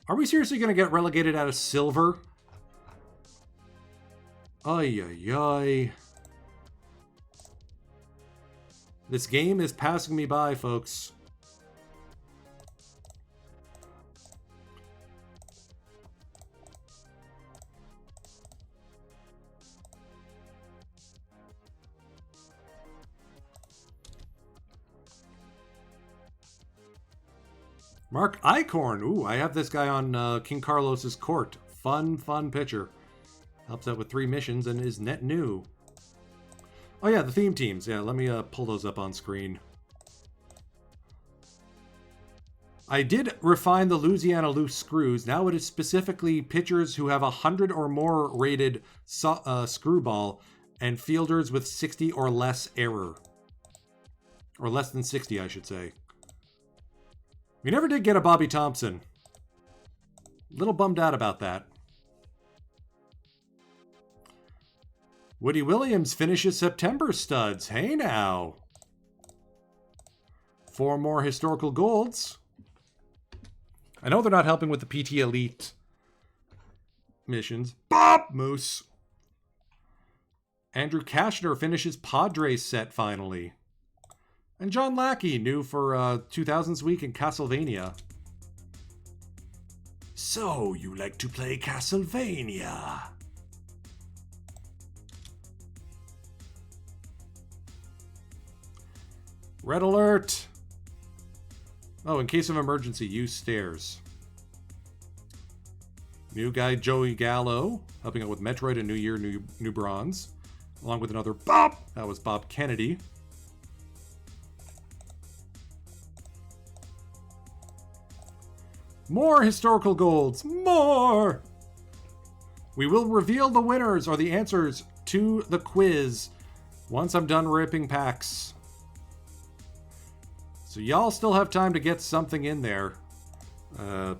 Are we seriously going to get relegated out of silver? Ay, ay, ay. This game is passing me by, folks. Mark Eichhorn. Ooh, I have this guy on King Carlos's court. Fun pitcher. Helps out with 3 missions and is net new. Oh yeah, the theme teams. Yeah, let me pull those up on screen. I did refine the Louisiana loose screws. Now it is specifically pitchers who have 100 or more rated screwball and fielders with 60 or less error. Or less than 60, I should say. We never did get a Bobby Thompson. Little bummed out about that. Woody Williams finishes September studs. Hey now. 4 more historical golds. I know they're not helping with the PT Elite missions. Bob Moose. Andrew Kashner finishes Padres set finally. And John Lackey, new for 2000s week in Castlevania. So, you like to play Castlevania? Red alert! Oh, in case of emergency, use stairs. New guy Joey Gallo, helping out with Metroid and New Year, New Bronze. Along with another Bob! That was Bob Kennedy. More historical golds! More! We will reveal the winners or the answers to the quiz once I'm done ripping packs. So y'all still have time to get something in there. 2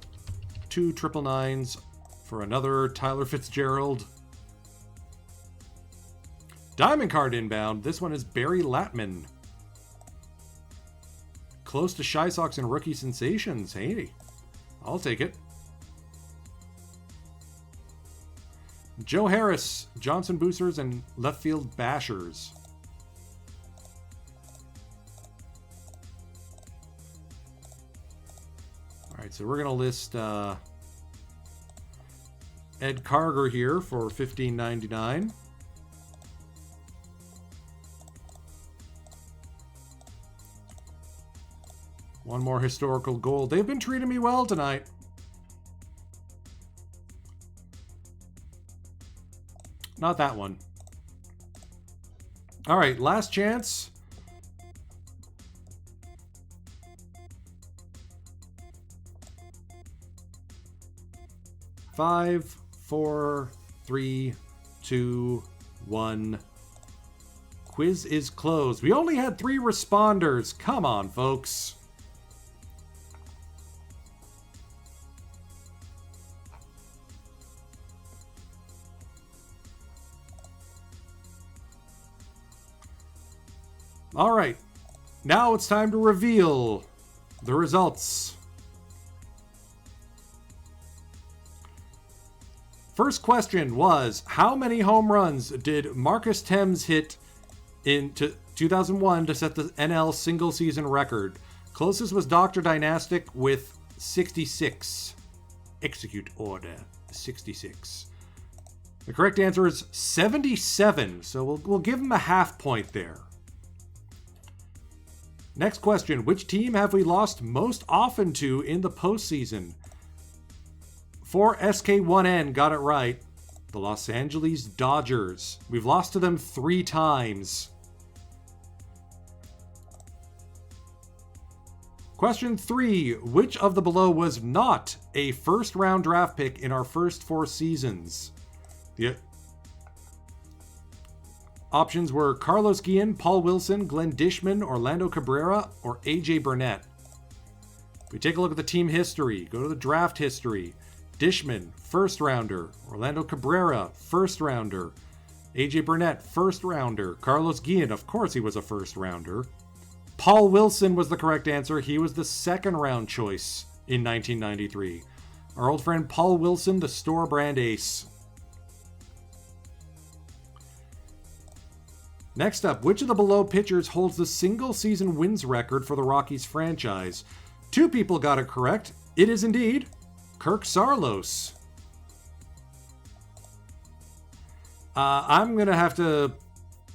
999s for another Tyler Fitzgerald. Diamond card inbound. This one is Barry Latman. Close to Shy Sox and rookie sensations. Hey, I'll take it. Joe Harris, Johnson Boosters, and left field bashers. Alright, so we're going to list Ed Carger here for $15.99. One more historical gold. They've been treating me well tonight. Not that one. Alright, last chance. Five, 4, 3, 2, 1. Quiz is closed. We only had 3 responders. Come on, folks. All right. Now it's time to reveal the results. First question was, how many home runs did Marcus Thames hit in 2001 to set the NL single season record? Closest was Dr. Dynastic with 66. Execute order 66. The correct answer is 77, so we'll give him a half point there. Next question, which team have we lost most often to in the postseason? For SK1N got it right. The Los Angeles Dodgers. We've lost to them 3 times. Question 3. Which of the below was not a first-round draft pick in our first 4 seasons? The options were Carlos Guillen, Paul Wilson, Glenn Dishman, Orlando Cabrera, or AJ Burnett. If we take a look at the team history, go to the draft history. Dishman, first rounder. Orlando Cabrera, first rounder. AJ Burnett, first rounder. Carlos Guillen, of course he was a first rounder. Paul Wilson was the correct answer. He was the second round choice in 1993. Our old friend Paul Wilson, the store brand ace. Next up, which of the below pitchers holds the single season wins record for the Rockies franchise? 2 people got it correct. It is indeed Kirk Saarloos. I'm going to have to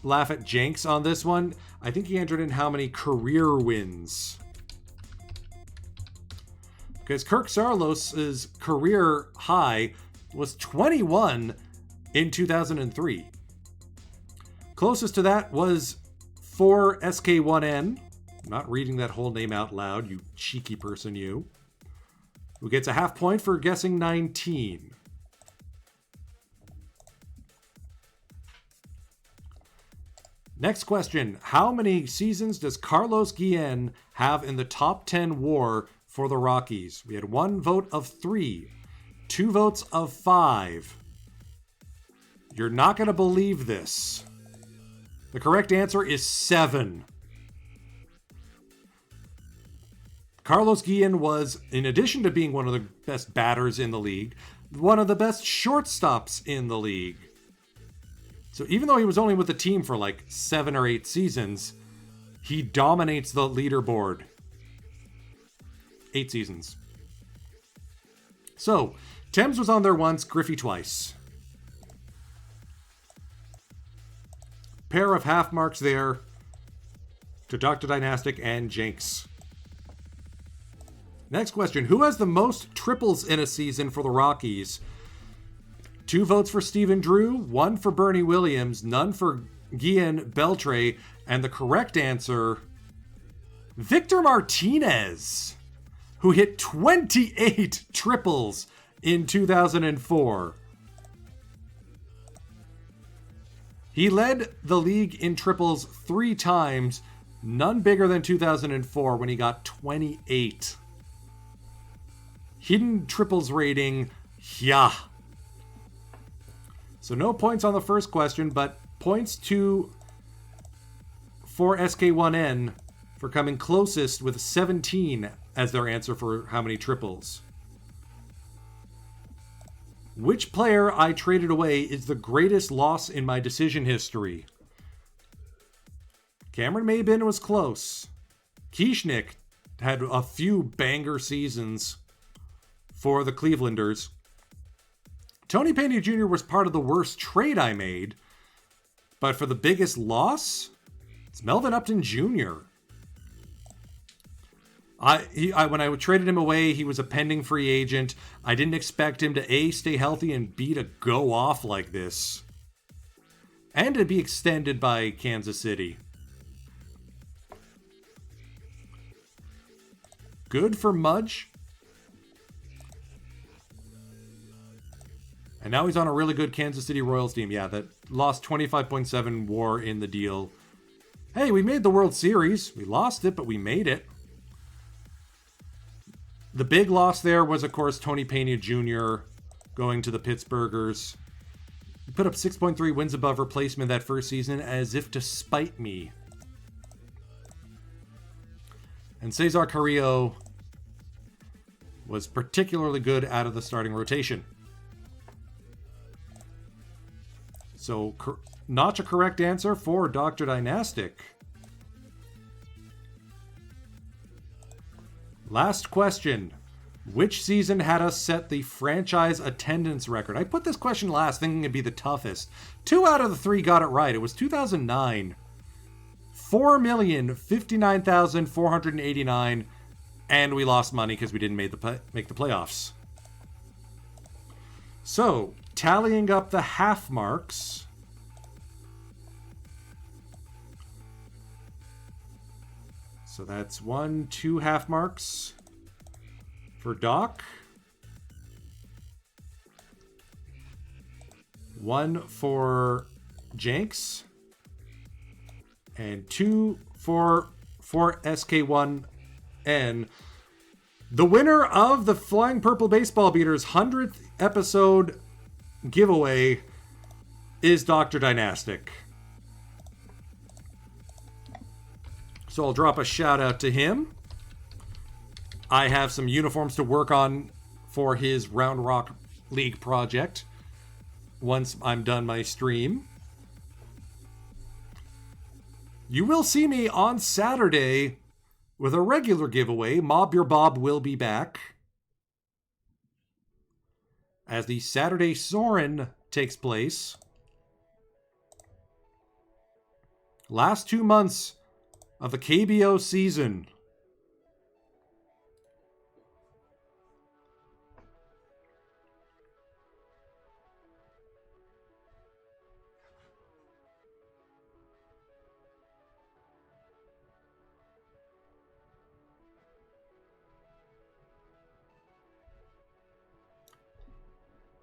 laugh at Jenks on this one. I think he entered in how many career wins. Because Kirk Saarloos' career high was 21 in 2003. Closest to that was for SK1N. I'm not reading that whole name out loud, you cheeky person, you. Who gets a half point for guessing 19. Next question. How many seasons does Carlos Guillen have in the top 10 WAR for the Rockies? We had 1 vote of 3, 2 votes of 5. You're not going to believe this. The correct answer is 7. Carlos Guillen was, in addition to being one of the best batters in the league, one of the best shortstops in the league. So even though he was only with the team for like 7 or 8 seasons, he dominates the leaderboard. 8 seasons. So, Thames was on there once, Griffey twice. Pair of half marks there to Dr. Dynastic and Jenks. Next question. Who has the most triples in a season for the Rockies? 2 votes for Stephen Drew, 1 for Bernie Williams, none for Guillen Beltre, and the correct answer, Victor Martinez, who hit 28 triples in 2004. He led the league in triples 3 times, none bigger than 2004 when he got 28. Hidden triples rating, yeah. So no points on the first question, but points for SK1N for coming closest with 17 as their answer for how many triples. Which player I traded away is the greatest loss in my decision history? Cameron Maybin was close. Kieschnick had a few banger seasons for the Clevelanders. Tony Pena Jr. was part of the worst trade I made, but for the biggest loss, it's Melvin Upton Jr. When I traded him away, he was a pending free agent. I didn't expect him to A, stay healthy, and B, to go off like this. And to be extended by Kansas City. Good for Mudge. And now he's on a really good Kansas City Royals team. Yeah, that lost 25.7 WAR in the deal. Hey, we made the World Series. We lost it, but we made it. The big loss there was, of course, Tony Pena Jr. going to the Pittsburghers. He put up 6.3 wins above replacement that first season, as if to spite me. And Cesar Carrillo was particularly good out of the starting rotation. So, not a correct answer for Dr. Dynastic. Last question. Which season had us set the franchise attendance record? I put this question last thinking it'd be the toughest. 2 out of the 3 got it right. It was 2009. 4,059,489. And we lost money because we didn't make the playoffs. So, tallying up the half marks. So that's 1, 2 half marks for Doc. 1 for Jenks. And 2 for SK1N. The winner of the Flying Purple Baseball Beaters 100th episode giveaway is Dr. Dynastic. So I'll drop a shout out to him. I have some uniforms to work on for his Round Rock League project once I'm done my stream. You will see me on Saturday with a regular giveaway. Mob Your Bob will be back as the Saturday Sorin takes place. Last 2 months of the KBO season.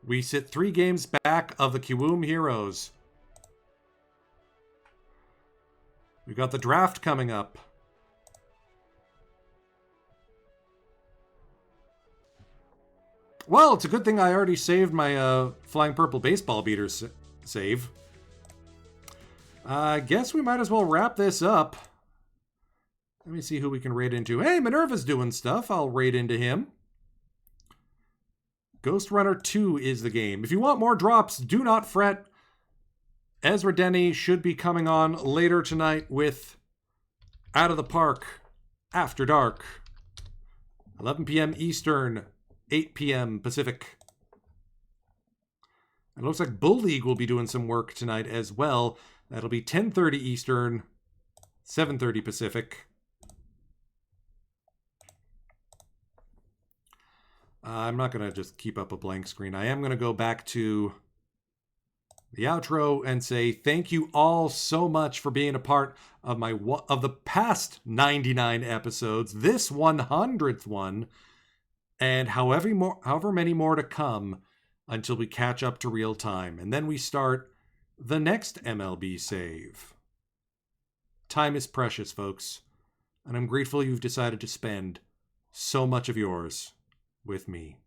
We sit 3 games back of the Kiwoom Heroes. We've got the draft coming up. Well, it's a good thing I already saved my Flying Purple Baseball Beater save. I guess we might as well wrap this up. Let me see who we can raid into. Hey, Minerva's doing stuff. I'll raid into him. Ghost Runner 2 is the game. If you want more drops, do not fret. Ezra Denny should be coming on later tonight with Out of the Park After Dark. 11 p.m. Eastern, 8 p.m. Pacific. It looks like Bull League will be doing some work tonight as well. That'll be 10:30 Eastern, 7:30 Pacific. I'm not going to just keep up a blank screen. I am going to go back to the outro and say thank you all so much for being a part of the past 99 episodes, this 100th one, and however many more to come until we catch up to real time. And then we start the next MLB save. Time is precious, folks, and I'm grateful you've decided to spend so much of yours with me.